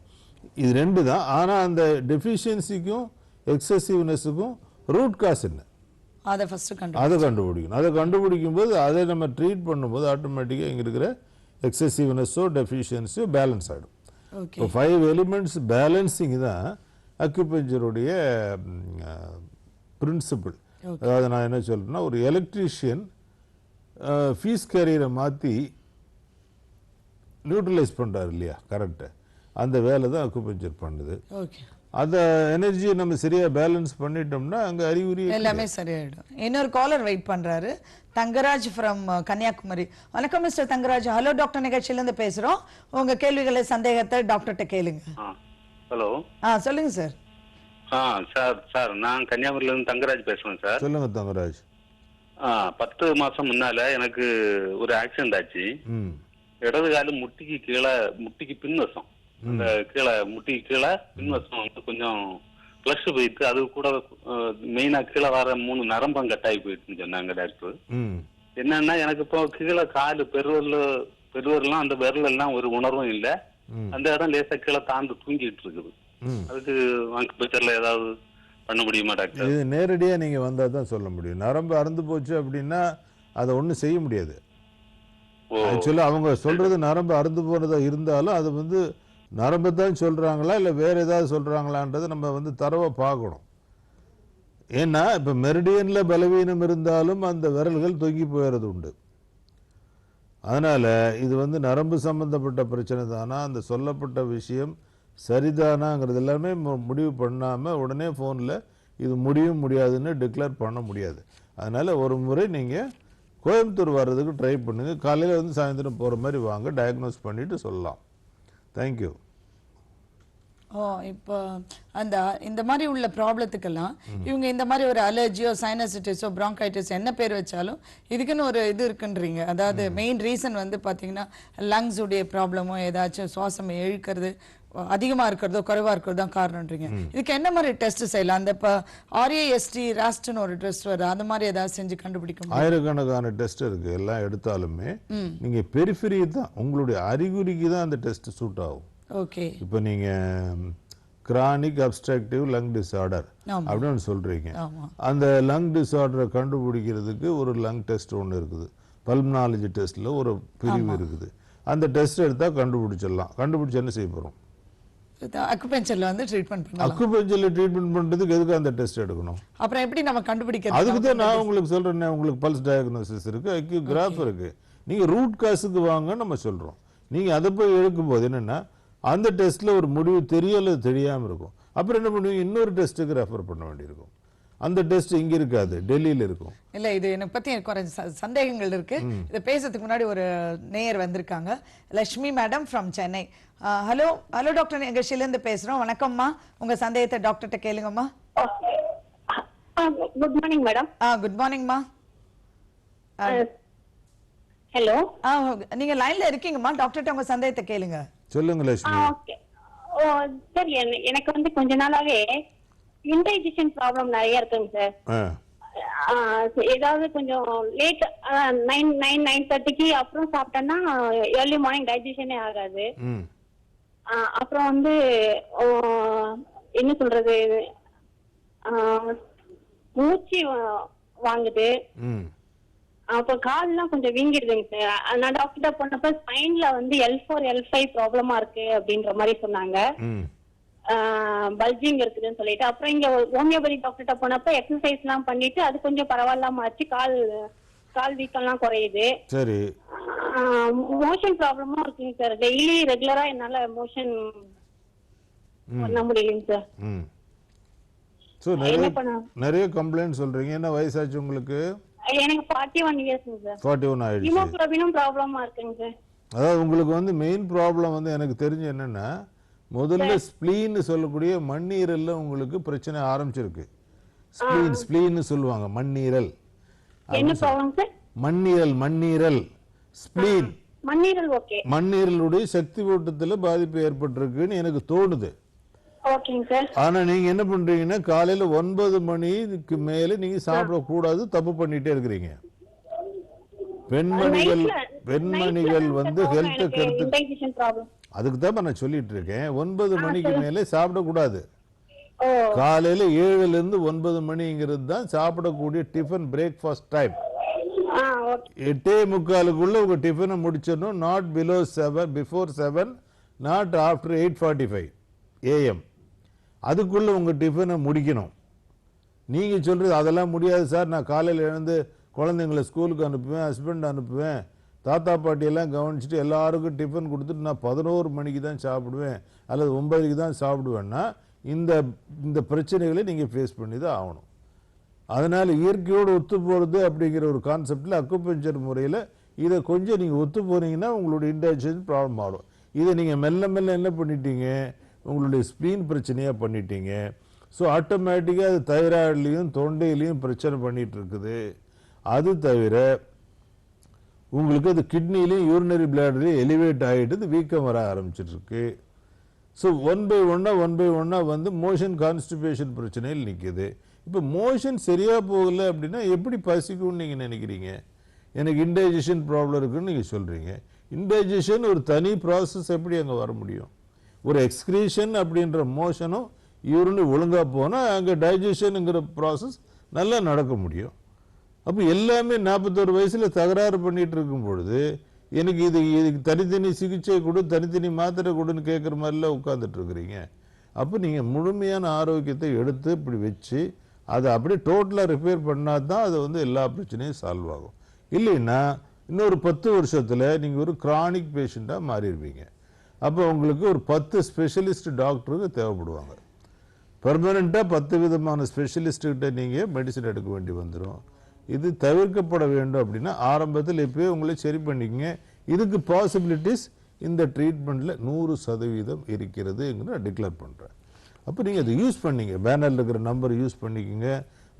இது 2 தான். ஆனால் அந்த டெஃபிஷியன்சிக்கும் எக்ஸசிவ்னஸுக்கும் ரூட் காஸ் என்ன அதை கண்டுபிடிக்கணும். அதை கண்டுபிடிக்கும் போது அதை நம்ம ட்ரீட் பண்ணும்போது ஆட்டோமேட்டிக்காக இங்கே இருக்கிற எக்ஸசிவ்னஸோ டெஃபிஷியன்ஸோ பேலன்ஸ் ஆகிடும். இப்போ 5 எலிமெண்ட்ஸ் பேலன்சிங் தான் அக்யூபஞ்சருடைய பிரின்சிபிள். அதாவது நான் என்ன சொல்றேன்னா, ஒரு எலக்ட்ரீஷியன் ஃபீஸ் கேரியரை மாற்றி நியூட்ரலைஸ் பண்ணுறாரு இல்லையா, கரெக்டு, அந்த வேலை தான் அக்குபஞ்சர் பண்ணுது. அந்த எனர்ஜியை நம்ம சரியாக பேலன்ஸ் பண்ணிட்டோம்னா அங்கே அறிகுறி எல்லாமே சரியாயிடும். இன்னொரு காலர் வெயிட் பண்ணுறாரு, தங்கராஜ் ஃப்ரம் கன்னியாகுமரி. வணக்கம் மிஸ்டர் தங்கராஜ், ஹலோ டாக்டர் நிகழ்ச்சியிலேருந்து பேசுகிறோம். உங்கள் கேள்விகளை சந்தேகத்தை டாக்டர்கிட்ட கேளுங்க. ஹலோ. சொல்லுங்க சார். சார் நான் கன்னியாகுமரியிலேருந்து தங்கராஜ் பேசுகிறேன் சார். சொல்லுங்க தங்கராஜ். 10 மாதம் முன்னால் எனக்கு ஒரு ஆக்சிடென்ட் ஆச்சு. இடது காலு முட்டிக்கு பின்வசம், அந்த முட்டிக்கு கீழே பின்வசம் வந்து கொஞ்சம் பிளஸ் போயிட்டு, அது கூட மெயினா கீழே வர 3 நரம்பம் கட்டாயி போயிட்டுன்னு சொன்னாங்க டாக்டர். என்னன்னா எனக்கு இப்போ கீழே காலு பெருவரெல்லாம் அந்த விரல் எல்லாம் ஒரு உணர்வும் இல்லை, அந்த இடம் லேசா கீழே தாண்டு தூங்கிட்டு இருக்குது. அதுக்கு அக்குபஞ்சர்ல ஏதாவது பண்ண முடியுமா டாக்டர்? இது நேரடியாக நீங்கள் வந்தால் தான் சொல்ல முடியும். நரம்பு அறுந்து போச்சு அப்படின்னா அதை ஒன்றும் செய்ய முடியாது. ஆக்சுவலாக அவங்க சொல்றது நரம்பு அறுந்து போனதா இருந்தாலும் அது வந்து நரம்பு தான் சொல்றாங்களா இல்லை வேற ஏதாவது சொல்றாங்களான்றதை நம்ம வந்து தரவை பார்க்கணும். ஏன்னா இப்போ மெரிடியன்ல பலவீனம் இருந்தாலும் அந்த விரல்கள் தொங்கி போயிடுறது உண்டு. அதனால இது வந்து நரம்பு சம்பந்தப்பட்ட பிரச்சனை தானா, அந்த சொல்லப்பட்ட விஷயம் சரிதானாங்கிறது எல்லாமே முடிவு பண்ணாமல் உடனே ஃபோனில் இது முடியும் முடியாதுன்னு டிக்ளேர் பண்ண முடியாது. அதனால ஒரு முறை நீங்கள் கோயம்புத்தூர் வர்றதுக்கு ட்ரை பண்ணுங்க. காலையில் வந்து சாயந்தரம் போகிற மாதிரி வாங்க, டயக்னோஸ் பண்ணிட்டு சொல்லலாம். தேங்க்யூ. இப்போ இந்த மாதிரி உள்ள ப்ராப்ளத்துக்கெல்லாம் இவங்க இந்த மாதிரி ஒரு அலர்ஜியோ சைனசிட்டிஸோ பிராங்கைட்டிஸ் என்ன பேர் வச்சாலும் இதுக்குன்னு ஒரு இது இருக்குன்றீங்க. அதாவது மெயின் ரீசன் வந்து பார்த்தீங்கன்னா லங்ஸ் உடைய ப்ராப்ளமோ ஏதாச்சும் சுவாசம் இழுக்கிறது அதிகமாக இருக்கிறதோ குறைவாக இருக்கிறது தான் காரணம்ன்றீங்க. இதுக்கு என்ன மாதிரி டெஸ்ட் செய்யலாம்? அந்த இப்போ RAST ராஸ்ட்னு ஒரு டெஸ்ட் வருது, அந்த மாதிரி ஏதாவது செஞ்சு கண்டுபிடிக்கும்? ஆயிரக்கணக்கான டெஸ்ட் இருக்கு. எல்லாம் எடுத்தாலுமே நீங்க பெரிஃபெரி தான், உங்களுடைய அறிகுறிக்கு தான் அந்த டெஸ்ட் சூட் ஆகும். ஓகே. இப்போ நீங்க கிரானிக் அப்ஸ்ட்ரக்டிவ் லங் டிஸார்டர் அப்படின்னு சொல்றீங்க. அந்த லங் டிஸார்டரை கண்டுபிடிக்கிறதுக்கு ஒரு லங் டெஸ்ட் ஒன்று இருக்குது, பல்மனாலஜி டெஸ்ட்ல ஒரு பிரிவு இருக்குது. அந்த டெஸ்ட் எடுத்தா கண்டுபிடிச்சிடலாம். கண்டுபிடிச்சு என்ன செய்ய போறோம்? அக்குபஞ்சர்ல வந்து ட்ரீட்மெண்ட் பண்ணலாம். அக்குபஞ்சர்ல ட்ரீட்மெண்ட் பண்றதுக்கு எதுக்கு அந்த டெஸ்ட் எடுக்கணும்? அப்புறம் எப்படி நம்ம கண்டுபிடிக்கிறது? அதுக்கு தான் நான் உங்களுக்கு சொல்றேன். உங்களுக்கு பல்ஸ் டயக்னோசிஸ் இருக்கு, அக்யூகிராஃப் இருக்கு. நீங்க ரூட் காஸுக்கு வாங்க நம்ம சொல்றோம். நீங்க அதை போய் எடுக்கும் போது என்னன்னா அந்த டெஸ்ட்ல ஒரு முடிவு தெரியல தெரியாம இருக்கும். அப்புறம் என்ன பண்ணுவீங்க? இன்னொரு டெஸ்ட்டுக்கு ரெஃபர் பண்ண வேண்டியிருக்கும். அந்த டெஸ்ட் இங்க இருக்காது, டெல்லியில இருக்கும். இல்ல இது எனக்கு பத்தி எனக்கு ஒரு சந்தேகங்கள் இருக்கு. இதை பேசுறதுக்கு முன்னாடி ஒரு நேயர் வந்திருக்காங்க, Lakshmi madam from Chennai. Hello hello doctor நிகழ்ச்சியில இருந்து பேசுறோம். வணக்கம்மா, உங்க சந்தேகத்தை டாக்டர்கிட்ட கேளுங்கம்மா. Good morning madam. குட் மார்னிங்மா. ஹலோ. நீங்க லைன்ல இருக்கீங்கம்மா, டாக்டர்கிட்ட உங்க சந்தேகத்தை கேளுங்க. சொல்லுங்க லட்சுமி. ஓகே. சார் எனக்கு வந்து கொஞ்ச நாளாவே இன்டைஜஷன் ப்ராப்ளம் நிறைய இருக்குங்க சார். ஏதாவது கொஞ்சம் லேட் 9:30க்கு அப்புறம் சாப்பிட்டேன்னா ஏர்லி மார்னிங் டைஜஷனே ஆகாது. அப்புறம் வந்து என்ன சொல்றது, மூச்சு வாங்குது. அப்ப கால்லாம் கொஞ்சம் வீங்கிடுதுங்க சார். நான் டாக்டர்கிட்ட போனப்ப ஸ்பைன்ல வந்து L4 L5 ப்ராப்ளமா இருக்கு அப்படின்ற மாதிரி சொன்னாங்க. பல்ஜிங் இருக்குதுன்னு சொல்லிட்டு அப்புறம் இங்க ஹோமியோபதி டாக்டர்கிட்ட போனப்ப எக்ஸசைஸ் எல்லாம் பண்ணிட்டு அது கொஞ்சம் பரவாயில்லாம ஆச்சு. கால் வீக்கம் எல்லாம் குறையுது. சரி. மோஷன் ப்ராப்ளமும் இருக்குங்க சார். டெய்லி ரெகுலரா என்னால மோஷன் பண்ண முடியலைங்க சார். நிறைய கம்ப்ளைண்ட் சொல்றீங்க. என்ன வயசாச்சு உங்களுக்கு? எனக்கு 41 இயர்ஸ்ங்க சார். 41 ஆயிடுச்சு. ஹீமோகுளோபினும் ப்ராப்ளமா இருக்குங்க சார். அதாவது உங்களுக்கு வந்து மெயின் ப்ராப்ளம் வந்து எனக்கு தெரிஞ்சு என்னன்னா முதல்ல ஸ்ப்ளீன்னு சொல்லக்கூடிய மண்ணீரல்ல உங்களுக்கு பிரச்சனை ஆரம்பிச்சிருக்கு. ஸ்ப்ளீன்னு சொல்லுவாங்க, மண்ணீரல். என்ன ப்ராப்ளம் சார்? மண்ணீரல் ஸ்ப்ளீன். மண்ணீரல். ஓகே. மண்ணீரலுடைய சக்தி ஓட்டத்துல பாதிப்பு ஏற்பட்டிருக்குன்னு எனக்கு தோணுது. ஓகேங்க சார். ஆனா நீங்க என்ன பண்றீங்கன்னா காலையில 9 மணிக்கு மேல நீங்க சாப்பிடக்கூடாது, தப்பு பண்ணிட்டே இருக்கிறீங்க. பெண்மணிகள் வந்து ஹெல்த் அதுக்கு தான் நான் சொல்லிட்டு இருக்கேன். 9 மணிக்கு மேலே சாப்பிடக்கூடாது. காலையில 7ல இருந்து 9 மணிங்கிறது தான் சாப்பிடக்கூடிய டிஃபன் பிரேக்ஃபாஸ்ட் டைம். 8:45 உங்க டிஃபனை முடிச்சிடணும். Not below 7, before 7, not after 8:45 AM. அதுக்குள்ள உங்க டிஃபனை முடிக்கணும். நீங்க சொல்றது அதெல்லாம் முடியாது சார், நான் காலையில் எழுந்து குழந்தைங்களை ஸ்கூலுக்கு அனுப்புவேன், ஹஸ்பண்ட் அனுப்புவேன், தாத்தா பாட்டியெல்லாம் கவனிச்சுட்டு எல்லாருக்கும் டிஃபன் கொடுத்துட்டு நான் 11 மணிக்கு தான் சாப்பிடுவேன் அல்லது 9க்கு தான் சாப்பிடுவேன்னா இந்த பிரச்சனைகளை நீங்கள் ஃபேஸ் பண்ணி தான் ஆகணும். அதனால் இயற்கையோடு ஒத்து போகிறது அப்படிங்கிற ஒரு கான்செப்டில் அக்குபஞ்சர் முறையில் இதை கொஞ்சம் நீங்கள் ஒத்து போனீங்கன்னா உங்களுடைய இன்டைஜஷன் ப்ராப்ளம் ஆகும். இதை நீங்கள் மெல்ல மெல்ல என்ன பண்ணிட்டீங்க, உங்களுடைய ஸ்ப்ளீன் பிரச்சனையாக பண்ணிட்டீங்க. ஸோ ஆட்டோமேட்டிக்காக அது தைராய்ட்லேயும் தொண்டையிலையும் பிரச்சனை பண்ணிகிட்டு இருக்குது. அது தவிர உங்களுக்கு அது கிட்னிலையும் யூரினரி பிளாடர்லையும் எலிவேட் ஆகிட்டு வீக்கம் வர ஆரம்பிச்சிட்ருக்கு. ஸோ ஒன் பை ஒன்னாக வந்து மோஷன் கான்ஸ்டிபேஷன் பிரச்சனையில் நிற்குது. இப்போ மோஷன் சரியாக போகலை அப்படின்னா எப்படி பசிக்கும்னு நீங்கள் நினைக்கிறீங்க? எனக்கு இன்டைஜஷன் ப்ராப்ளம் இருக்குன்னு நீங்கள் சொல்கிறீங்க. இன்டைஜஷன் ஒரு தனி ப்ராசஸ், எப்படி அங்கே வர முடியும்? ஒரு எக்ஸ்கிரீஷன் அப்படின்ற மோஷனும் யூரினும் ஒழுங்காக போனால் அங்கே டைஜஷனுங்கிற ப்ராசஸ் நல்லா நடக்க முடியும். அப்போ எல்லாமே 41 வயசில் தகராறு பண்ணிகிட்டு இருக்கும் பொழுது எனக்கு இதுக்கு தனித்தனி சிகிச்சை கொடு, தனித்தனி மாத்திரை கொடுன்னு கேட்குற மாதிரிலாம் உட்காந்துட்டு இருக்கிறீங்க. அப்போ நீங்கள் முழுமையான ஆரோக்கியத்தை எடுத்து இப்படி வச்சு அதை அப்படியே டோட்டலாக ரிப்பேர் பண்ணால் தான் அது வந்து எல்லா பிரச்சனையும் சால்வ் ஆகும். இல்லைன்னா இன்னொரு 10 வருஷத்தில் நீங்கள் ஒரு கிரானிக் பேஷண்ட்டாக மாறிடுவீங்க. அப்போ உங்களுக்கு ஒரு 10 ஸ்பெஷலிஸ்ட் டாக்டருக்கு தேவைப்படுவாங்க. பெர்மனண்ட்டாக 10 விதமான ஸ்பெஷலிஸ்ட்டுக்கிட்ட நீங்கள் மெடிசன் எடுக்க வேண்டி வந்துடும். இது தவிர்க்கப்பட வேண்டும். அப்படின்னா ஆரம்பத்தில் இப்போயே உங்களை சரி பண்ணிக்கங்க. இதுக்கு பாசிபிலிட்டிஸ் இந்த ட்ரீட்மெண்ட்டில் 100% இருக்கிறதுங்கிற டிக்ளேர் பண்ணுறேன். அப்போ நீங்கள் அதை யூஸ் பண்ணிங்க, பேனரில் இருக்கிற நம்பர் யூஸ் பண்ணிக்கோங்க.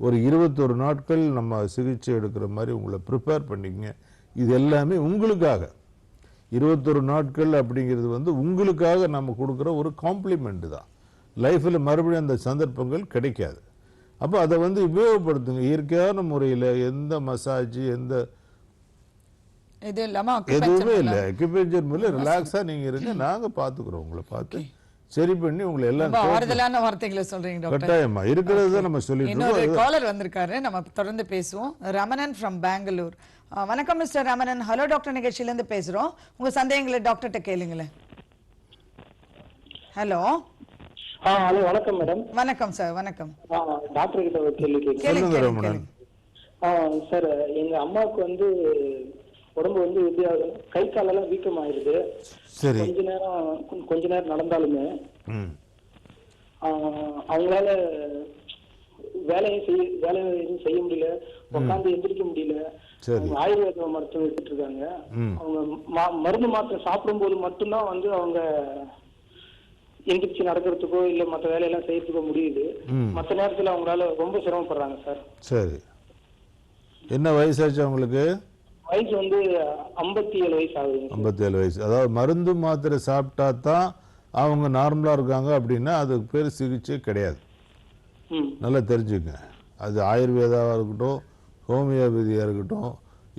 ஒரு 21 நாட்கள் நம்ம சிகிச்சை எடுக்கிற மாதிரி உங்களை ப்ரிப்பேர் பண்ணிக்கங்க. இது எல்லாமே உங்களுக்காக. 21 நாட்கள் அப்படிங்கிறது வந்து உங்களுக்காக நம்ம கொடுக்குற ஒரு காம்ப்ளிமெண்ட்டு தான். லைஃப்பில் மறுபடியும் அந்த சந்தர்ப்பங்கள் கிடைக்காது. அப்போ அதை வந்து உபயோகப்படுத்துங்க. இயற்கையான முறையில் எந்த மசாஜ் எந்த எதுவுமே இல்லை, அக்யூபஞ்சர் முறையில் ரிலாக்ஸாக நீங்கள் இருங்க. நாங்கள் பார்த்துக்குறோம், உங்களை பார்த்து சரி பண்ணி உங்களை எல்லாம் ஆறுதலான வார்த்தைகளை சொல்றீங்க டாக்டர். கட்டாயமா இருக்கிறது தான் நம்ம சொல்லிட்டு இருக்கோம். இன்னொரு காலர் வந்திருக்காரு, நம்ம தொடர்ந்து பேசுவோம். ரமணன் ஃப்ரம் பெங்களூர். வணக்கம் மிஸ்டர் ரமணன், ஹலோ டாக்டர் நிகழ்ச்சியில இருந்து பேசுறோம். உங்க சந்தேகங்களை டாக்டர்கிட்ட கேளுங்களேன். ஹலோ. ஹலோ, வணக்கம் மேடம். வணக்கம் சார். வணக்கம். டாக்டர் கிட்ட ஒரு கேள்வி கேட்குறேன். சார், எங்க அம்மாவுக்கு வந்து உடம்பு வந்து கை காலெல்லாம் வீக்கம் ஆயிடுது. கொஞ்ச நேரம் நடந்தாலுமே அவங்களால வேலையும் செய்ய முடியல, உட்காந்து எந்திரிக்க முடியல. ஆயுர்வேத மருத்துவம் எடுத்துட்டு இருக்காங்க. அவங்க மருந்து மாத்திரை சாப்பிடும் போது மட்டும்தான் வந்து அவங்க எந்திரிச்சு நடக்கிறதுக்கோ இல்ல மற்ற வேலையெல்லாம் செய்யறதுக்கோ முடியுது. மற்ற நேரத்துல அவங்களால ரொம்ப சிரமப்படுறாங்க சார். சரி, என்ன வயசாச்சு அவங்களுக்கு? வயசு வந்து 57 வயசு ஆகுது. 57 வயசு. அதாவது மருந்து மாத்திரை சாப்பிட்டா தான் அவங்க நார்மலா இருக்காங்க அப்படின்னா அதுக்கு பேர் சிகிச்சை கிடையாது. நல்லா தெரிஞ்சுங்க. அது ஆயுர்வேதாவாக இருக்கட்டும், ஹோமியோபதியாக இருக்கட்டும்,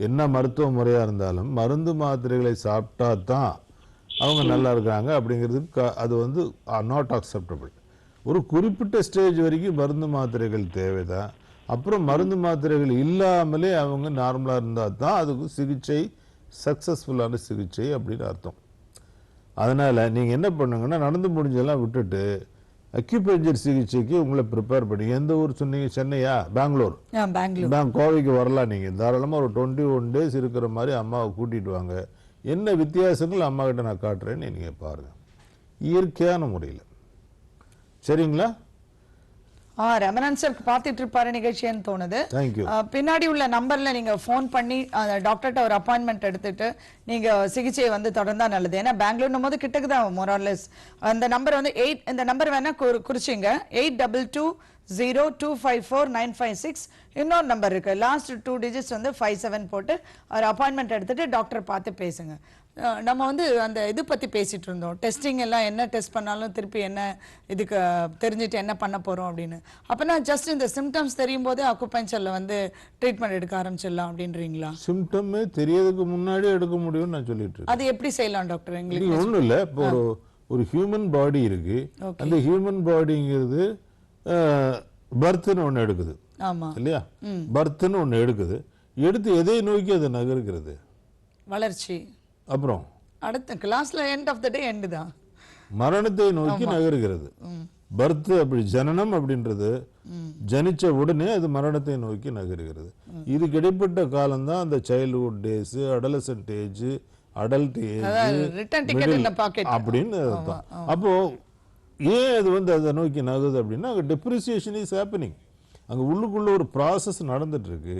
என்ன மருத்துவ முறையாக இருந்தாலும் மருந்து மாத்திரைகளை சாப்பிட்டா தான் அவங்க நல்லா இருக்காங்க அப்படிங்கிறதுக்கு அது வந்து நாட் அக்செப்டபிள். ஒரு குறிப்பிட்ட ஸ்டேஜ் வரைக்கும் மருந்து மாத்திரைகள் தேவைதான். அப்புறம் மருந்து மாத்திரைகள் இல்லாமலே அவங்க நார்மலாக இருந்தால் தான் அதுக்கு சிகிச்சை சக்ஸஸ்ஃபுல்லான சிகிச்சை அப்படின்னு அர்த்தம். அதனால் நீங்கள் என்ன பண்ணுங்கன்னா நடந்து முடிஞ்செல்லாம் விட்டுட்டு அக்யூபஞ்சர் சிகிச்சைக்கு உங்களை ப்ரிப்பேர் பண்ணி. எந்த ஊர் சொன்னீங்க? சென்னையா? பெங்களூர். கோவைக்கு வரலாம். நீங்கள் தாராளமாக ஒரு 21 days இருக்கிற மாதிரி அம்மாவை கூட்டிகிட்டு வாங்க. என்ன வித்தியாசங்கள் அம்மா கிட்ட நான் காட்டுறேன்னு நீங்கள் பாருங்கள், இயற்கையான முறையில். சரிங்களா? ரமணன் சார் பார்த்துட்டு இருப்பாரு நிகழ்ச்சின்னு தோணுது. தேங்க்யூ. பின்னாடி உள்ள நம்பர்ல நீங்க ஃபோன் பண்ணி டாக்டர்கிட்ட ஒரு அப்பாயின்மெண்ட் எடுத்துட்டு நீங்க சிகிச்சையை வந்து தொடர்ந்தா நல்லது. ஏன்னா பெங்களூர்னும் போது கிட்டக்கு தான் மொரார்லெஸ். அந்த நம்பர் வந்து இந்த நம்பர் வேணா குறிச்சிங்க, 8220254956. இன்னொரு நம்பர் இருக்கு, லாஸ்ட் 2 டிஜிட்ஸ் வந்து 57 போட்டு ஒரு அப்பாயின்மெண்ட் எடுத்துட்டு டாக்டர் பார்த்து பேசுங்க. நம்ம வந்து அந்த இது பத்தி பேசிட்டு இருந்தோம், டெஸ்டிங் எல்லாம் என்ன டெஸ்ட் பண்ணாலும் திருப்பி என்ன இதுக்கு தெரிஞ்சுட்டு என்ன பண்ண போறோம் அப்படின்னு. அப்பனா ஜஸ்ட் இந்த சிம்டம்ஸ் தெரியும் போதே அக்குபஞ்சர்ல வந்து ட்ரீட்மெண்ட் எடுக்க ஆரம்பிச்சிடலாம் அப்படின்றீங்களா? சிம்டமே தெரியறதுக்கு முன்னாடியே எடுக்க முடியும்னு நான் சொல்லிட்டு இருக்கேன். அது எப்படி செய்யலாம் டாக்டர்? எங்களுக்கு ஒன்றும் இல்லை. இப்போ ஒரு ஹியூமன் பாடி இருக்கு, அந்த ஹியூமன் பாடிங்கிறது பர்த்னு ஒன்று எடுக்குது. ஆமா இல்லையா? பர்த்னு ஒன்று எடுக்குது, எடுத்து எதை நோக்கி அதை நகர்கிறது? வளர்ச்சி. அப்புறம் அடுத்த கிளாஸ்ல end of the day end தான், மரணத்தை நோக்கி நகர்கிறது. பர்த் அப்படி ஜனனம் அப்படின்றது ஜனிச்ச உடனே அது மரணத்தை நோக்கி நகர்கிறது. இதுக்கு இடைப்பட்ட காலம்தான் அந்த childhood days, adolescent age, adult age அப்படின்னு. அப்போ ஏன் அது வந்து அதை நோக்கி நகருது அப்படின்னா, அங்கே டெப்ரிசியேஷன் இஸ் ஹேப்பனிங். அங்கே உள்ளுக்குள்ள ஒரு ப்ராசஸ் நடந்துட்டு இருக்கு.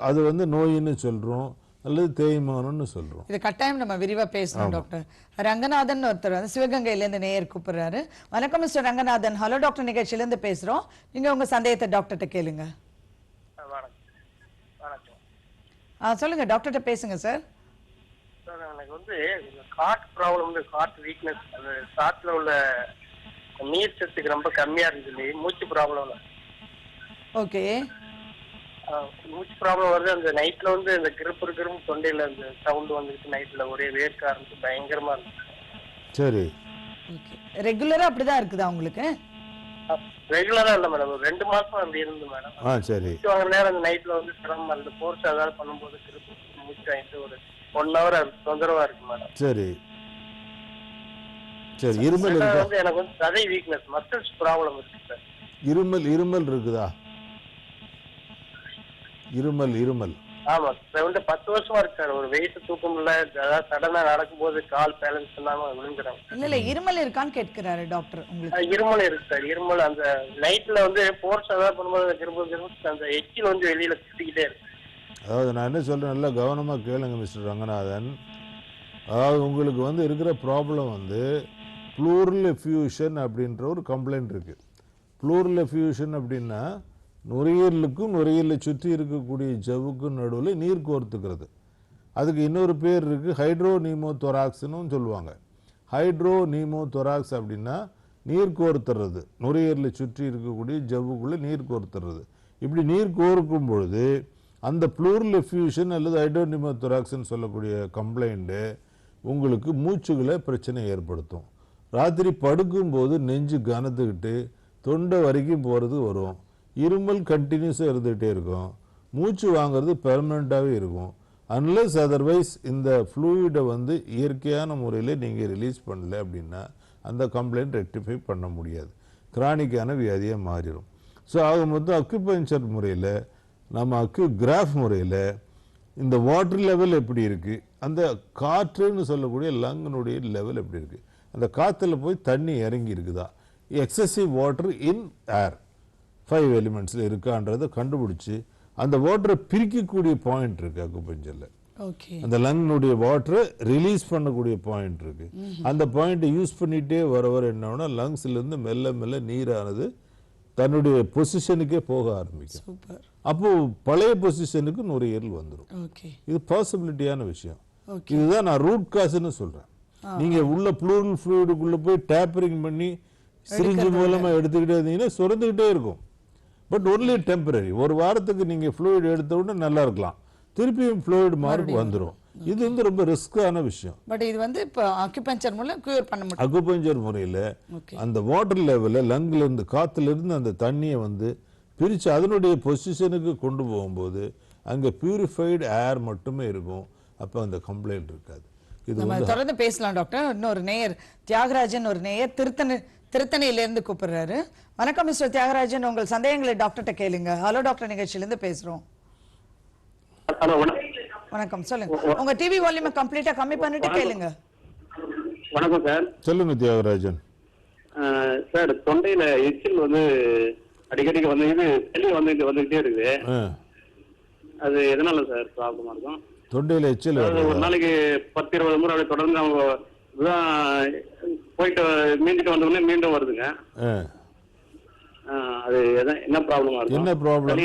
அது வந்து நோயின்னு சொல்றோம் அல்லது தேய்மானம்னு சொல்றோம். இது கட்டாயம் நம்ம விரிவா பேசணும் டாக்டர். ரங்கநாதன் ஒருத்தர் வந்து சிவகங்கையில இருந்து நேயர் கூப்பிடுறாரு. வணக்கம் மிஸ்டர் ரங்கநாதன், ஹலோ டாக்டர் நிகழ்ச்சியில இருந்து பேசுறோம். நீங்க உங்க சந்தேகத்தை டாக்டர்கிட்ட கேளுங்க. சொல்லுங்க டாக்டர்கிட்ட பேசுங்க சார். எனக்கு வந்து ஹார்ட் ப்ராப்ளம், ஹார்ட் வீக்னஸ், அந்த ஹார்ட்ல உள்ள நீர் சத்துக்கு ரொம்ப கம்மியா இருந்துச்சு. மூச்சு ப்ராப்ளம். ஓகே. மூச்சு ப்ராப்ளம் வருது. அந்த நைட்ல வந்து இந்த கிருப்பு தொண்டையில அந்த சவுண்ட் வந்துட்டு நைட்ல ஒரே வேர்க்க ஆரம்பிச்சு பயங்கரமா இருந்துச்சு. சரி. ரெகுலரா அப்படிதான் இருக்குதா உங்களுக்கு? ரெகுலரா இல்ல மேடம், ஒரு 2 மாசம் அப்படி இருந்து மேடம். சரி. வாங்குற நேரம் அந்த நைட்ல வந்து சிரமம், அந்த போர்ஸ் ஏதாவது பண்ணும்போது கிருப்பு மூச்சு வாங்கிட்டு ஒரு 1 hour தொந்தரவா இருக்கு மேடம். சரி சரி. இருமல் வந்து எனக்கு வந்து சதை வீக்னஸ், மசில்ஸ் ப்ராப்ளம் இருக்கு சார். இருமல் இருக்குதா? இருமல். ஆமா சார், வந்து 10 வருஷமா இருக்கு சார். ஒரு வெயிட் தூக்க முடியல, அதாவது சடனா நடக்கும்போது கால் பேலன்ஸ் இல்லாம விழுந்துறாங்க. இல்ல இருமல் இருக்கான்னு கேட்கிறாரு டாக்டர். உங்களுக்கு இருமல் இருக்கு சார். இருமல் அந்த நைட்ல வந்து போர்ஸ் ஏதாவது பண்ணும்போது அந்த எச்சில் வந்து வெளியில சுத்திக்கிட்டே இருக்கு. அதாவது நான் என்ன சொல்றேன், நல்லா கவனமா கேளுங்க மிஸ்டர் ரங்கநாதன். அதாவது உங்களுக்கு வந்து இருக்கிற ப்ராப்ளம் வந்து ப்ளூரல் எஃப்யூஷன் அப்படின்ற ஒரு கம்ப்ளைண்ட் இருக்கு. ப்ளூரல் எஃப்யூஷன் அப்படின்னா நுரையீரலுக்கும் நுரையீரலை சுற்றி இருக்கக்கூடிய ஜவ்வுக்கும் நடுவில் நீர் கோர்த்துக்கிறது. அதுக்கு இன்னொரு பேர் இருக்குது, ஹைட்ரோநீமோதொராக்ஸ்னு சொல்லுவாங்க. ஹைட்ரோநீமோதொராக்ஸ் அப்படின்னா நீர் கோர்த்துறது, நுரையீரலை சுற்றி இருக்கக்கூடிய ஜவ்வுக்குள்ளே நீர் கோர்த்துறது. இப்படி நீர் கோர்க்கும் பொழுது அந்த ப்ளூரல் எஃப்யூஷன் அல்லது ஹைட்ரோநீமோதொராக்ஸ்னு சொல்லக்கூடிய கம்ப்ளைண்ட்டு உங்களுக்கு மூச்சுகளை பிரச்சனை ஏற்படுத்தும். ராத்திரி படுக்கும்போது நெஞ்சு கனத்துக்கிட்டு தொண்டை வரைக்கும் போகிறது வரும். இருமல் கண்டினியூஸாக இருந்துகிட்டே இருக்கும். மூச்சு வாங்கிறது பெர்மனண்ட்டாகவே இருக்கும். அன்லெஸ் அதர்வைஸ் இந்த ஃப்ளூயிடை வந்து இயற்கையான முறையில் நீங்கள் ரிலீஸ் பண்ணல அப்படின்னா அந்த கம்ப்ளைண்ட் ரெக்டிஃபை பண்ண முடியாது, கிரானிக்கான வியாதியாக மாறிடும். ஸோ ஆக மொத்தம் அக்யூபஞ்சர் முறையில், நம்ம அக்யூகிராஃப் முறையில் இந்த வாட்டர் லெவல் எப்படி இருக்குது, அந்த காற்றுன்னு சொல்லக்கூடிய லங்கினுடைய லெவல் எப்படி இருக்குது, அந்த காற்றுல போய் தண்ணி இறங்கி இருக்குதா, எக்ஸசிவ் வாட்டர் இன் ஏர் 5 எலிமெண்ட்ஸில் இருக்கான்றதை கண்டுபிடிச்சி அந்த வாட்டரை பிரிக்கக்கூடிய பாயிண்ட் இருக்குது அக்குபஞ்சரில். அந்த லங்னுடைய வாட்டரை ரிலீஸ் பண்ணக்கூடிய பாயிண்ட் இருக்கு. அந்த பாயிண்ட்டை யூஸ் பண்ணிகிட்டே வர என்ன லங்ஸ்லேருந்து மெல்ல மெல்ல நீரானது தன்னுடைய பொசிஷனுக்கே போக ஆரம்பிக்கும். அப்போ பழைய பொசிஷனுக்கு நுரையீரல் வந்துடும். இது பாசிபிலிட்டியான விஷயம். இதுதான் நான் ரூட் காஸ்ன்னு சொல்றேன். நீங்க உள்ள ப்ளூரல் ஃப்ளூயிடுக்குள்ள போய் டேப்பரிங் பண்ணி சிரிஞ்சு மூலமா எடுத்துக்கிட்டே இருந்தீங்கன்னா சுரந்துக்கிட்டே இருக்கும். But only temporary. ஒரு வாரத்துக்கு நீங்க ஃப்ளூயிட் எடுத்த உடனே நல்லா இருக்கலாம், திருப்பியும் ஃப்ளூயிட் மார்க் வந்துடும். இது வந்து ரொம்ப ரிஸ்கான விஷயம். பட் இது வந்து இப்போ அக்யூபஞ்சர் மூலம் கியூர் பண்ண முடியும். அக்யூபஞ்சர் முறையில் அந்த வாட்டர் லெவலில் லங்ல இருந்து காத்துல இருந்து அந்த தண்ணியை வந்து பிரித்து அதனுடைய பொசிஷனுக்கு கொண்டு போகும்போது அங்கே பியூரிஃபைடு ஏர் மட்டுமே இருக்கும். அப்போ அந்த கம்ப்ளைண்ட் இருக்காது. இது நம்ம தொடர்ந்து பேசலாம் டாக்டர். இன்னொரு நேயர் தியாகராஜன், ஒரு நேயர் திருத்தணியிலேருந்து கூப்பிடுறாரு. வணக்கம் மிஸ்டர் தியாகராஜன், உங்கள் சந்தேகங்களை டாக்டர்கிட்ட கேளுங்க. ஹலோ டாக்டர் நிகழ்ச்சியிலேருந்து பேசுகிறோம். வணக்கம், சொல்லுங்க. உங்க டிவி வால்யூமை கம்ப்ளீட்டா கம்மி பண்ணிட்டு கேளுங்க. வணக்கம் சார். சொல்லுங்க தியாகராஜன். சார், தொண்டையில எச்சில் வந்து அடிக்கடி வந்துகிட்டே இருக்குது. அது எதனால சார் ப்ராப்ளமா இருக்கும்? தொண்டையில் எச்சில் ஒரு நாளைக்கு 10-20 முறை அப்படி தொடர்ந்து அவங்க போயிட்டு மீண்டுட்டு வந்தோடனே மீண்டும் வருதுங்க. அது என்ன ப்ராப்ளமா இருக்கு? என்ன ப்ராப்ளம்?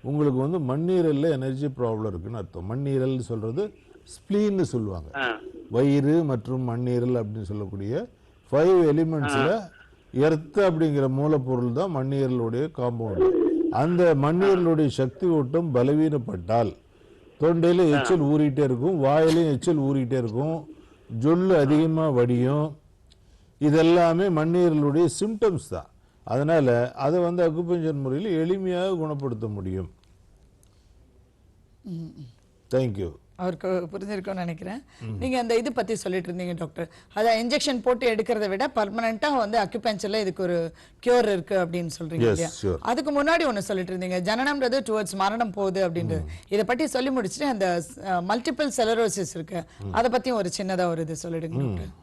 உங்களுக்கு வந்து மண்ணீரல்ல எனர்ஜி ப்ராப்ளம் இருக்குன்னு அர்த்தம். மண்ணீரல் சொல்றது ஸ்ப்ளீன்னு சொல்லுவாங்க. வயிறு மற்றும் மண்ணீரல் அப்படின்னு சொல்லக்கூடிய 5 எலிமெண்ட்ஸ்ல எர்த் அப்படிங்கிற மூலப்பொருள் தான் மண்ணீரலுடைய காம்பவுண்ட். அந்த மண்ணீரலுடைய சக்தி ஓட்டம் பலவீனப்பட்டால் தொண்டையில எச்சில் ஊறிட்டே இருக்கும், வாயிலையும் எச்சில் ஊறிட்டே இருக்கும், ஜொல்லு அதிகமாக வடியும். இதெல்லாமே மண்ணீரலுடைய சிம்டம்ஸ் தான். அதனால அதை வந்து அக்குபஞ்சர் முறையில் எளிமையாக குணப்படுத்த முடியும். தேங்க்யூ. அவருக்கு புரிஞ்சிருக்கும்னு நினைக்கிறேன். நீங்க அந்த இது பத்தி சொல்லிட்டு இருந்தீங்க டாக்டர். அதான் இன்ஜெக்ஷன் போட்டு எடுக்கிறத விட பர்மனண்டா வந்து அக்குபஞ்சர்ல இதுக்கு ஒரு கியூர் இருக்கு அப்படின்னு சொல்றீங்க இல்லையா? அதுக்கு முன்னாடி ஒன்னு சொல்லிட்டு இருந்தீங்க, ஜனனம்ன்றது டுவர்ட்ஸ் மரணம் போகுது அப்படின்றது. இதை பற்றி சொல்லி முடிச்சுட்டு அந்த மல்டிபிள் செலரோசிஸ் இருக்கு, அதை பத்தியும் ஒரு சின்னதா ஒரு இது சொல்லிடுங்க டாக்டர்.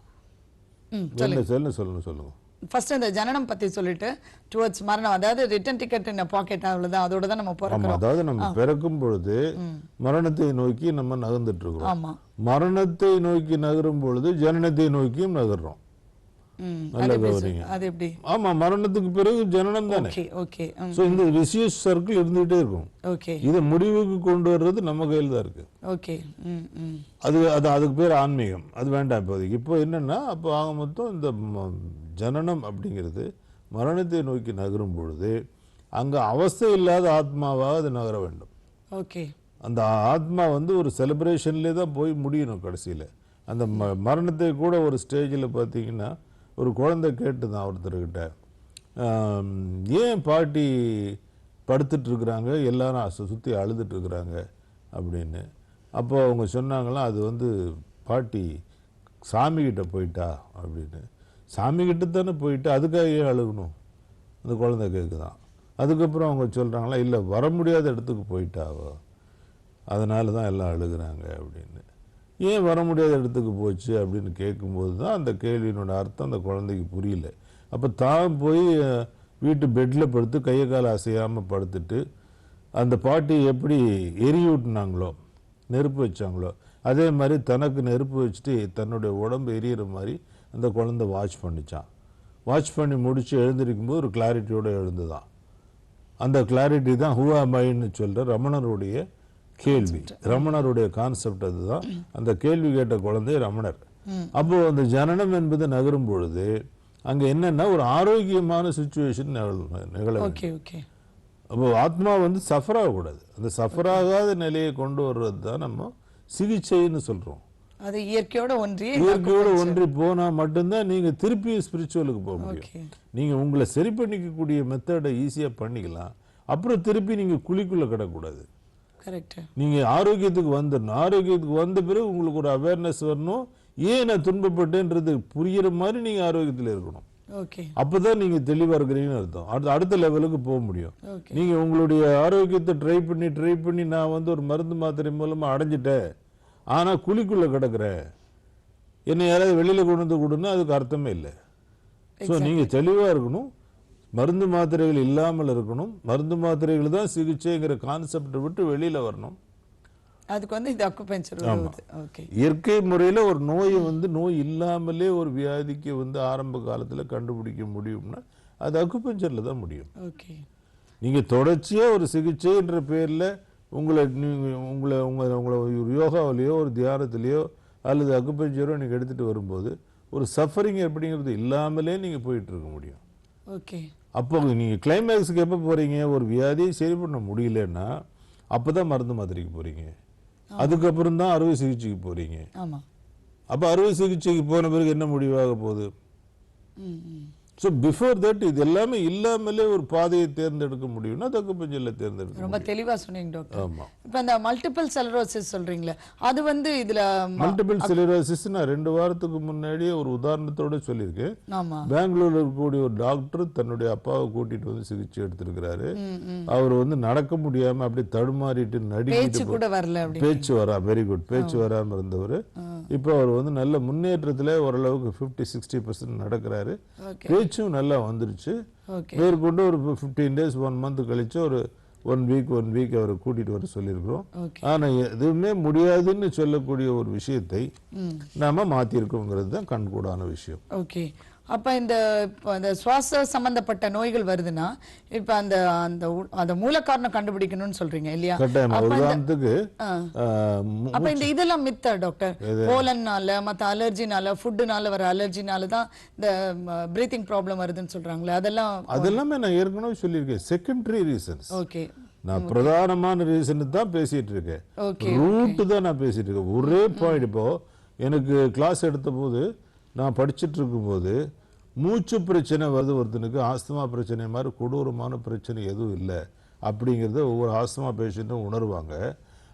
சொல்லுங்க. ஃபர்ஸ்ட் அந்த ஜனனம் பத்தி சொல்லிட்டு டுவர்ட்ஸ் மரணம், அதாவது ரிட்டர்ன் டிக்கெட் இன் பாக்கெட், அவ்வளவுதான், அதோட தான் நம்ம பிறக்கிறோம். அதாவது நம்ம பிறக்கும் பொழுது மரணத்தை நோக்கி நம்ம நகர்ந்துட்டு இருக்கோம். மரணத்தை நோக்கி நகரும் பொழுது ஜனனத்தை நோக்கியும் நகர்றோம். நல்ல கவனிங்க. அது எப்படி? ஆமா, மரணத்துக்கு பிறகு ஜனனம் தானே. ஓகே. சோ இந்த விசியஸ் சர்க்கிள் இருந்துட்டே இருக்கும். ஓகே. இதை முடிவுக்கு கொண்டு வர்றது நம்ம கையில் தான் இருக்கு. ஓகே. அதுக்கு பேர் ஆன்மீகம். அது வேண்டாம் இப்போதைக்கு. இப்போ என்னன்னா, அப்போ ஆக மொத்தம் இந்த ஜனனம் அப்படிங்கிறது மரணத்தை நோக்கி நகரும் பொழுது அங்க அவஸ்தை இல்லாத ஆத்மாவாக அது நகர வேண்டும். ஓகே. அந்த ஆத்மா வந்து ஒரு செலிப்ரேஷன்லேயே தான் போய் முடியணும் கடைசியில். அந்த மரணத்தை கூட ஒரு ஸ்டேஜில் பார்த்தீங்கன்னா, ஒரு குழந்தை கேட்டு தான் ஒருத்தர்கிட்ட, ஏன் பாட்டி படுத்துட்ருக்குறாங்க, எல்லாரும் சுற்றி அழுதுட்டுருக்குறாங்க அப்படின்னு. அப்போ அவங்க சொன்னாங்களாம், அது வந்து பாட்டி சாமிகிட்ட போயிட்டா அப்படின்னு. சாமிகிட்ட தானே போயிட்டு அதுக்காக ஏன் அழுகணும்? அந்த குழந்தை கேட்குதான். அதுக்கப்புறம் அவங்க சொல்கிறாங்களா, இல்லை வர முடியாத இடத்துக்கு போயிட்டாவோ, அதனால தான் எல்லாம் அழுகுறாங்க அப்படின்னு. ஏன் வர முடியாத இடத்துக்கு போச்சு அப்படின்னு கேட்கும்போது தான் அந்த கேள்வியினோட அர்த்தம் அந்த குழந்தைக்கு புரியல. அப்போ தான் போய் வீட்டு பெட்டில் படுத்து கையை காலை அசையாமல் படுத்துட்டு அந்த பாட்டி எப்படி எரியூட்டினாங்களோ, நெருப்பு வச்சாங்களோ, அதே மாதிரி தனக்கு நெருப்பு வச்சுட்டு தன்னுடைய உடம்பு எரியிற மாதிரி அந்த குழந்தை வாட்ச் பண்ணிச்சான். வாட்ச் பண்ணி முடித்து எழுந்திருக்கும்போது ஒரு கிளாரிட்டியோடு எழுந்துதான். அந்த கிளாரிட்டி தான் ஹூ ஆம் ஐன்னு சொல்கிற ரமணருடைய கேள்வி. ரமணருடைய கான்செப்ட் அதுதான். அந்த கேள்வி கேட்ட குழந்தை ரமணர். அப்போ அந்த ஜனனம் என்பது நகரும் பொழுது அங்க என்னன்னா ஒரு ஆரோக்கியமான சிச்சுவேஷன் நிகழ. அப்போ ஆத்மா வந்து சஃபர் ஆகக்கூடாது. அந்த சஃபர் ஆகாத நிலையை கொண்டு வர்றது தான் நம்ம சிகிச்சைன்னு சொல்றோம். அது இயற்கையோட ஒன்றி போனா மட்டும்தான் நீங்க திருப்பி ஸ்பிரிச்சுவலுக்கு போக முடியும். நீங்க உங்களை சரி பண்ணிக்கக்கூடிய மெத்தடை ஈஸியா பண்ணிக்கலாம். அப்புறம் திருப்பி நீங்க குழிக்குள்ள கிடக்கூடாது. நீங்க ஆரோக்கியத்துக்கு வந்துடணும். ஆரோக்கியத்துக்கு வந்த பிறகு உங்களுக்கு ஒரு அவேர்னஸ் வரணும். ஏன் நான் துன்பப்பட்டேன்றது புரியுற மாதிரி நீங்க ஆரோக்கியத்தில் இருக்கணும். அப்பதான் நீங்க தெளிவா இருக்கிறீங்கன்னு அர்த்தம். அடுத்த லெவலுக்கு போக முடியும். நீங்க உங்களுடைய ஆரோக்கியத்தை ட்ரை பண்ணி நான் வந்து ஒரு மருந்து மாத்திரை மூலமா அடைஞ்சிட்டேன், ஆனா குழிக்குள்ள கிடக்குறேன், என்னை யாராவது வெளியில கொண்டு வந்து கொடுன்னா அதுக்கு அர்த்தமே இல்லை. ஸோ நீங்க தெளிவா இருக்கணும். மருந்து மாத்திரைகள் இல்லாமல் இருக்கணும். மருந்து மாத்திரைகள் தான் சிகிச்சைங்கிற கான்செப்டை விட்டு வெளியில வரணும். அதுக்கு வந்து இது அக்குபஞ்சர். இயற்கை முறையில் ஒரு நோயை வந்து நோய் இல்லாமலே ஒரு வியாதிக்கு வந்து ஆரம்ப காலத்தில் கண்டுபிடிக்க முடியும்னா அது அக்குபஞ்சரில் தான் முடியும். நீங்க தொடர்ச்சியா ஒரு சிகிச்சைன்ற பேர்ல உங்களை ஒரு யோகாவிலையோ ஒரு தியானத்திலேயோ அல்லது அக்குபஞ்சரோ நீங்க எடுத்துட்டு வரும்போது ஒரு சஃபரிங் அப்படிங்கிறது இல்லாமலே நீங்க போயிட்டு இருக்க முடியும். அப்போ நீங்க கிளைமேக்ஸுக்கு எப்போ போறீங்க? ஒரு வியாதியை சரி பண்ண முடியலன்னா அப்பதான் மருந்து மாத்திரைக்கு போறீங்க. அதுக்கப்புறம் தான் அறுவை சிகிச்சைக்கு போறீங்க. அப்ப அறுவை சிகிச்சைக்கு போன பிறகு என்ன முடிவாக போகுது? ஸோ பிஃபோர் தட் இது எல்லாமே இல்லாமலே ஒரு பாதையை தேர்ந்தெடுக்க முடியும்னா அக்குபஞ்சர்ல தேர்ந்தெடுக்க. ரொம்ப தெளிவா சொன்னீங்க டாக்டர். ஆமா. இப்போ அந்த மல்டிபிள் செலரோசிஸ் சொல்றீங்களே, அது வந்து இதுல மல்டிபிள் செலரோசிஸ் நான் 2 வாரத்துக்கு முன்னாடியே ஒரு உதாரணத்தோட சொல்லியிருக்கேன். பெங்களூர்ல இருக்கக்கூடிய ஒரு டாக்டர் தன்னுடைய அப்பாவை கூட்டிட்டு வந்து சிகிச்சை எடுத்திருக்கிறாரு. அவர் வந்து நடக்க முடியாம அப்படியே தடுமாறிட்டு நடிக்கிட்டு பேச்சு வரா வெரி குட் பேச்சு வராம இருந்தவர் இப்போ அவர் வந்து நல்ல முன்னேற்றத்துல ஓரளவுக்கு 50-60% நடக்கிறாரு. பேச்சும் நல்லா வந்துருச்சு. மேற்கொண்டு ஒரு 15 days 1 month கழிச்சு ஒரு 1 week அவரை கூட்டிட்டு வர சொல்லியிருக்கிறோம். ஆனா எதுவுமே முடியாதுன்னு சொல்லக்கூடிய ஒரு விஷயத்தை நாம மாத்திருக்கோங்கிறது தான் கண்கூடான விஷயம். ஓகே. அப்ப இந்த சுவாச சம்பந்தப்பட்ட நோய்கள் வருதுன்னா இப்ப அந்த மூல காரணம் கண்டுபிடிக்கணும்னு சொல்றீங்க இல்லையா? உதாரணத்துக்கு அப்ப இந்த இதெல்லாம் மித்த டாக்டர், போலன்னால மத்த அலர்ஜினால ஃபுட்னால வர அலர்ஜினால தான் இந்த பிரீத்திங் ப்ராப்ளம் வருதுன்னு சொல்றாங்களே, அதெல்லாமே நான் ஏற்கனவே சொல்லியிருக்கேன். Secondary reasons. ஓகே. நான் பிரதானமான ரீசன் தான் பேசிட்டு இருக்கேன். ரூட் தான் நான் பேசிட்டு இருக்கேன். ஒரே பாயிண்ட். இப்போ எனக்கு கிளாஸ் எடுத்த போது நான் படிச்சுட்டு இருக்கும்போது மூச்சு பிரச்சனை வருது ஒருத்தனுக்கு, ஆஸ்துமா பிரச்சனை மாதிரி கொடூரமான பிரச்சனை எதுவும் இல்லை அப்படிங்கிறத ஒவ்வொரு ஆஸ்துமா பேஷண்ட்டும் உணர்வாங்க.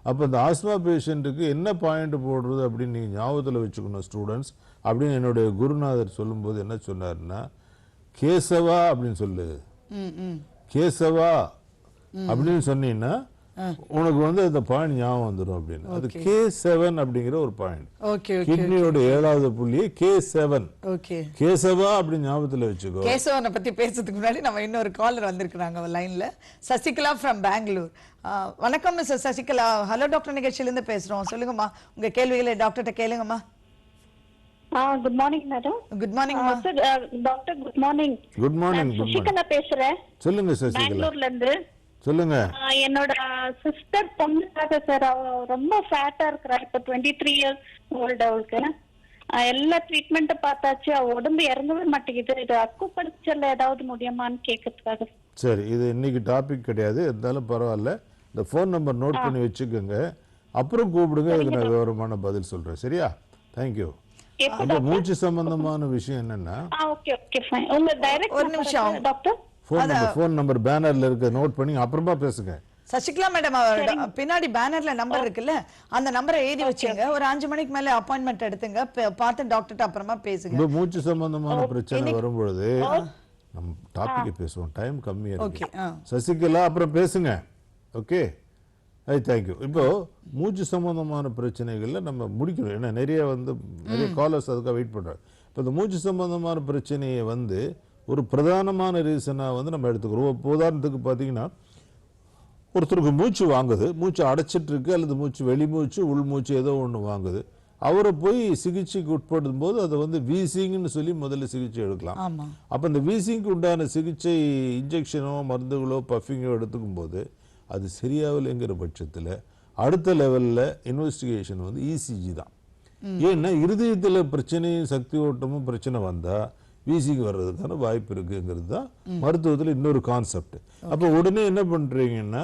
அப்போ இந்த ஆஸ்துமா பேஷண்ட்டுக்கு என்ன பாயிண்ட் போடுறது அப்படின்னு நீங்கள் ஞாபகத்தில் வச்சுக்கணும் ஸ்டூடெண்ட்ஸ் அப்படின்னு என்னுடைய குருநாதர் சொல்லும்போது என்ன சொன்னார்னா, கேசவா அப்படின்னு சொல்லு, கேசவா அப்படின்னு சொன்னீங்கன்னா உனக்கு வந்து அந்த பாயிண்ட் ஞாபகம் வந்துடும் அப்படின்னு. அது K7 அப்படிங்கிற ஒரு பாயிண்ட். கிட்னியோட 7வது புள்ளி K7. கேசவா அப்படின்னு ஞாபகத்துல வச்சுக்கோ. கேசவனை பத்தி பேசுறதுக்கு முன்னாடி நம்ம இன்னொரு காலர் வந்திருக்காங்க லைன்ல, சசிகலா ஃப்ரம் பெங்களூர். வணக்கம் மிஸ்டர் சசிகலா, ஹலோ டாக்டர் நிகழ்ச்சியிலிருந்து பேசுறோம். சொல்லுங்கம்மா, உங்க கேள்விகளை டாக்டர்கிட்ட கேளுங்கம்மா. Good morning madam. Good morning doctor. Good morning. Good morning. Sasikala பேசுறேன். சொல்லுங்க சசிகலா. பெங்களூர்ல இருந்து. சொல்லுங்க. என்னோட சிஸ்டர் பொண்ணுக்காக சார், அவ ரொம்ப ஃபேட்டா இருக்கிறா. இப்ப 23 years old அவளுக்கு. எல்லா ட்ரீட்மெண்ட் பார்த்தாச்சு, அவ உடம்பு இறங்கவே மாட்டேங்குது. இது அக்குபஞ்சர்ல ஏதாவது முடியுமான்னு கேட்கறதுக்காக. சரி, இது இன்னைக்கு டாபிக் கிடையாது, இருந்தாலும் பரவாயில்ல. இந்த ஃபோன் நம்பர் நோட் பண்ணி வச்சுக்கோங்க, அப்புறம் கூப்பிடுங்க, இதுக்கு நான் விவரமான பதில் சொல்றேன். சரியா? தேங்க்யூ. அந்த மூச்சு சம்பந்தமான விஷயம் என்னன்னா, ஒரு நிமிஷம் டாக்டர், ஃபோன் நம்பர் பேனர்ல இருக்க நோட் பண்ணி அப்புறமா பேசுங்க. சசிகலா மேடம், பின்னாடி பேனர்ல நம்பர் இருக்குல்ல, அந்த நம்பரை எழுதி வச்சுங்க. ஒரு 5 மணிக்கு மேல அப்பாயின்மெண்ட் எடுத்துங்க, பார்த்து டாக்டர் அப்புறமா பேசுங்க. இந்த மூச்சு சம்பந்தமான பிரச்சனை வரும்பொழுது நம்ம டாபிக் பேசுவோம், டைம் கம்மியா இருக்கு. சசிகலா அப்புறம் பேசுங்க. Okay, thank you. இப்போ மூச்சு சம்பந்தமான பிரச்சனைகள்ல நம்ம முடிக்கணும், ஏன்னா நிறைய காலர்ஸ் அதுக்காக வெயிட் பண்றாங்க. இப்போ இந்த மூச்சு சம்பந்தமான பிரச்சனையை ஒரு பிரதானமான ரீசனாக நம்ம எடுத்துக்கிறோம். உதாரணத்துக்கு பார்த்தீங்கன்னா, ஒருத்தருக்கு மூச்சு வாங்குது, மூச்சு அடைச்சிட்டு இருக்கு, அல்லது மூச்சு வெளிமூச்சு உள்மூச்சு ஏதோ ஒன்று வாங்குது. அவரை போய் சிகிச்சைக்கு உட்படும் போது அதை வீசிங்னு சொல்லி முதல்ல சிகிச்சை எடுக்கலாம். அப்போ இந்த வீசிங்க்கு உண்டான சிகிச்சை இன்ஜெக்ஷனோ மருந்துகளோ பஃபிங்கோ எடுத்துக்கும் போது அது சரியாகலைங்கிற பட்சத்தில் அடுத்த லெவலில் இன்வெஸ்டிகேஷன் இசிஜி தான். ஏன்னா இருதயத்தில் பிரச்சனையும் சக்தி ஓட்டமும் பிரச்சனை வந்தால் வீசிங் வர்றதுக்கான வாய்ப்பு இருக்குங்கிறது தான் மருத்துவத்தில் இன்னொரு கான்செப்ட். அப்போ உடனே என்ன பண்ணுறீங்கன்னா,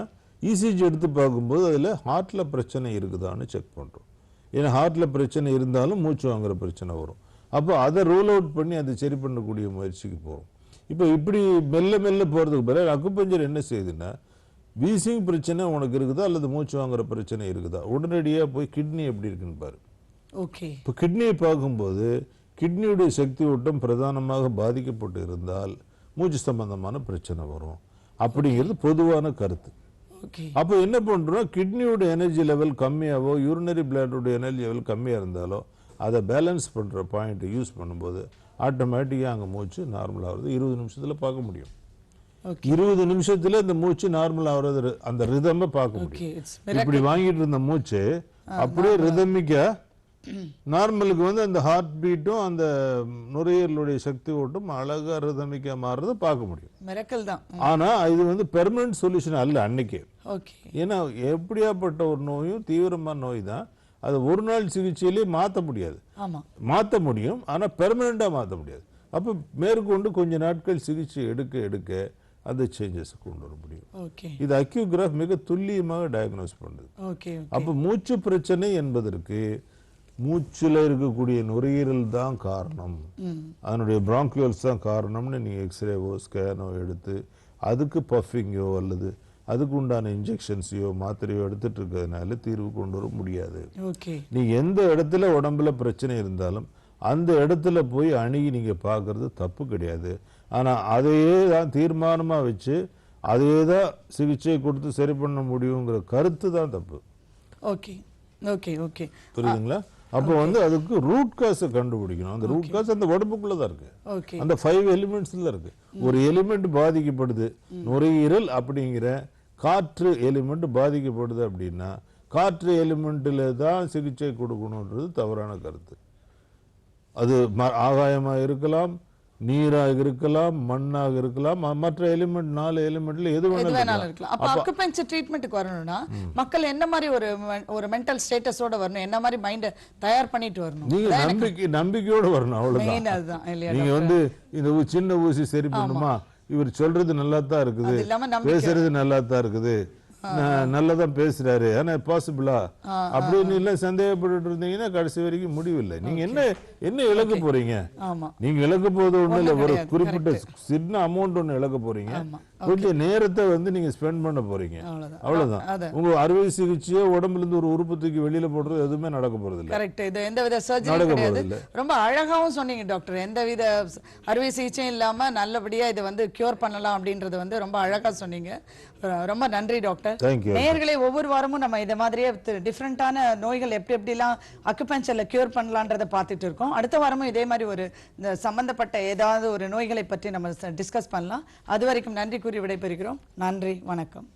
இசிஜி எடுத்து பார்க்கும்போது அதில் ஹார்ட்டில் பிரச்சனை இருக்குதான்னு செக் பண்ணுறோம். ஏன்னா ஹார்ட்டில் பிரச்சனை இருந்தாலும் மூச்சு வாங்குற பிரச்சனை வரும். அப்போ அதை ரூல் அவுட் பண்ணி அதை சரி பண்ணக்கூடிய முயற்சிக்கு போகிறோம். இப்போ இப்படி மெல்ல மெல்ல போகிறதுக்கு பிறகு அக்குபஞ்சர் என்ன செய்யுதுன்னா, வீசிங் பிரச்சனை உனக்கு இருக்குதா அல்லது மூச்சு வாங்குற பிரச்சனை இருக்குதா, உடனடியாக போய் கிட்னி எப்படி இருக்குன்னு பாரு. ஓகே. இப்போ கிட்னியை பார்க்கும்போது கிட்னியுடைய சக்தி ஓட்டம் பிரதானமாக பாதிக்கப்பட்டு இருந்தால் மூச்சு சம்பந்தமான பிரச்சனை வரும் அப்படிங்கிறது பொதுவான கருத்து. அப்போ என்ன பண்றோம், கிட்னியோட எனர்ஜி லெவல் கம்மியாவோ யூரினரி பிளாடோட எனர்ஜி லெவல் கம்மியாக இருந்தாலோ அதை பேலன்ஸ் பண்ணுற பாயிண்ட்டை யூஸ் பண்ணும்போது ஆட்டோமேட்டிக்காக அங்கே மூச்சு நார்மல் ஆகுறது 20 நிமிஷத்தில் பார்க்க முடியும். 20 நிமிஷத்துல இந்த மூச்சு நார்மல் ஆகுறது, அந்த ரிதமை பார்க்க முடியும். இப்படி வாங்கிட்டு இருந்த மூச்சு அப்படியே ரிதமிக்கா நார்மலுக்கு அந்த ஹார்ட் பீட்டும் அந்த நுரையீரலுடைய சக்தி ஓட்டும் அழகா ரிதமிக்கா மாறுறத பார்க்க முடியும். மிரக்கல் தான். ஆனா இது பெர்மனன்ட் சொல்யூஷன் அல்ல அன்னைக்கு. ஏன்னா எப்படியாப்பட்ட ஒரு நோயும் தீவிரமான நோய் தான், அது ஒரு நாள் சிகிச்சையிலேயே மாற்ற முடியாது. மாற்ற முடியும், ஆனா பெர்மனண்டா மாற்ற முடியாது. அப்போ மேற்கொண்டு கொஞ்ச நாட்கள் சிகிச்சை எடுக்க எடுக்க அந்த சேஞ்சஸ் கொண்டு வர முடியும். இது அக்யூகிராஃப் மிக துல்லியமாக டயக்னோஸ் பண்ணுது. அப்போ மூச்சு பிரச்சனை என்பதற்கு மூச்சுல இருக்கக்கூடிய நுரையீரல் தான் காரணம், அதனுடைய பிராங்கியோல்ஸ் தான் காரணம்னு நீங்க எக்ஸ்ரேவோ ஸ்கேனோ எடுத்து அதுக்கு பஃபிங்கோ அல்லது அதுக்கு உண்டான இன்ஜெக்ஷன்ஸையோ மாத்திரையோ எடுத்துட்டு இருக்கிறதுனால தீர்வு கொண்டு வர முடியாது. நீங்க எந்த இடத்துல உடம்புல பிரச்சனை இருந்தாலும் அந்த இடத்துல போய் அணுகி நீங்க பார்க்கறது தப்பு கிடையாது. ஆனா அதையே தான் தீர்மானமா வச்சு அதையே தான் சிகிச்சை கொடுத்து சரி பண்ண முடியுங்கிற கருத்து தான் தப்பு. ஓகே ஓகே ஓகே, புரியுதுங்களா? அப்போ வந்து அதுக்கு ரூட் காஸை கண்டுபிடிக்கணும். அந்த ரூட் காஸ் அந்த உடம்புக்குள்ள தான் இருக்கு. ஓகே. அந்த 5 எலிமெண்ட்ஸ்ல இருக்கு. ஒரு எலிமெண்ட் பாதிக்கப்படுது, நுரையீரல் அப்படிங்கிற காற்று எலிமெண்ட் பாதிக்கப்படுது அப்படின்னா காற்று எலிமெண்ட்ல தான் சிகிச்சை கொடுக்கணுன்றது தவறான கருத்து. அது ஆகாயமாக இருக்கலாம், நீராக இருக்கலாம், மண்ணாக இருக்கலாம், மற்ற எலிமெண்ட் 4 எலிமெண்ட்ல எது வேணாலும் இருக்கலாம். அப்ப அக்குபஞ்சர் ட்ரீட்மென்ட்க்கு வரணும்னா மக்கள் என்ன மாதிரி ஒரு மென்டல் ஸ்டேட்டஸோட வரணும், என்ன மாதிரி மைண்ட தயார் பண்ணிட்டு வரணும்? நீங்க நம்பிக்கையோட வரணும், அவ்வளவுதான். நீங்க வந்து இந்த சின்ன ஊசி சரி பண்ணுமா, இவர் சொல்றது நல்லா தான் இருக்குது, பேசுறது நல்லா தான் இருக்குது, நல்லதான் பேசுறாரு, ஆனா பாசிபிளா அப்படின்னு இல்ல சந்தேகப்பட்டு இருந்தீங்கன்னா கடைசி வரைக்கும் முடிவில்லை. நீங்க என்ன இழக்க போறீங்க? நீங்க இழக்க போது ஒண்ணு இல்ல, ஒரு குறிப்பிட்ட சின்ன அமௌண்ட் ஒண்ணு இழக்க போறீங்க, கொஞ்சம் நேரத்தை வந்து நீங்க ஸ்பெண்ட் பண்ண போறீங்க, அவ்வளவுதான். உங்க அறுவை சிகிச்சையோ உடம்புல இருந்து ஒரு உறுப்புக்கு வெளியில போடுறது எதுவுமே நடக்க போறது இல்ல. கரெக்ட். இது எந்தவித சர்ஜரி கிடையாது. ரொம்ப அழகாவும் சொன்னீங்க டாக்டர். எந்தவித அறுவை சிகிச்சையும் இல்லாம நல்லபடியா இதை வந்து கியூர் பண்ணலாம் அப்படின்றது வந்து ரொம்ப அழகா சொன்னீங்க. ரொம்ப நன்றி டாக்டர். நேயர்களே, ஒவ்வொரு வாரமும் நம்ம இதை மாதிரியே டிஃப்ரெண்டான நோய்கள் எப்படிலாம் அக்குபஞ்சர்ல கியூர் பண்ணலான்றதை பார்த்துட்டு இருக்கோம். அடுத்த வாரமும் இதே மாதிரி ஒரு சம்பந்தப்பட்ட ஏதாவது ஒரு நோய்களை பற்றி நம்ம டிஸ்கஸ் பண்ணலாம். அது வரைக்கும் நன்றி கூறி விடைபெறுகிறோம். நன்றி, வணக்கம்.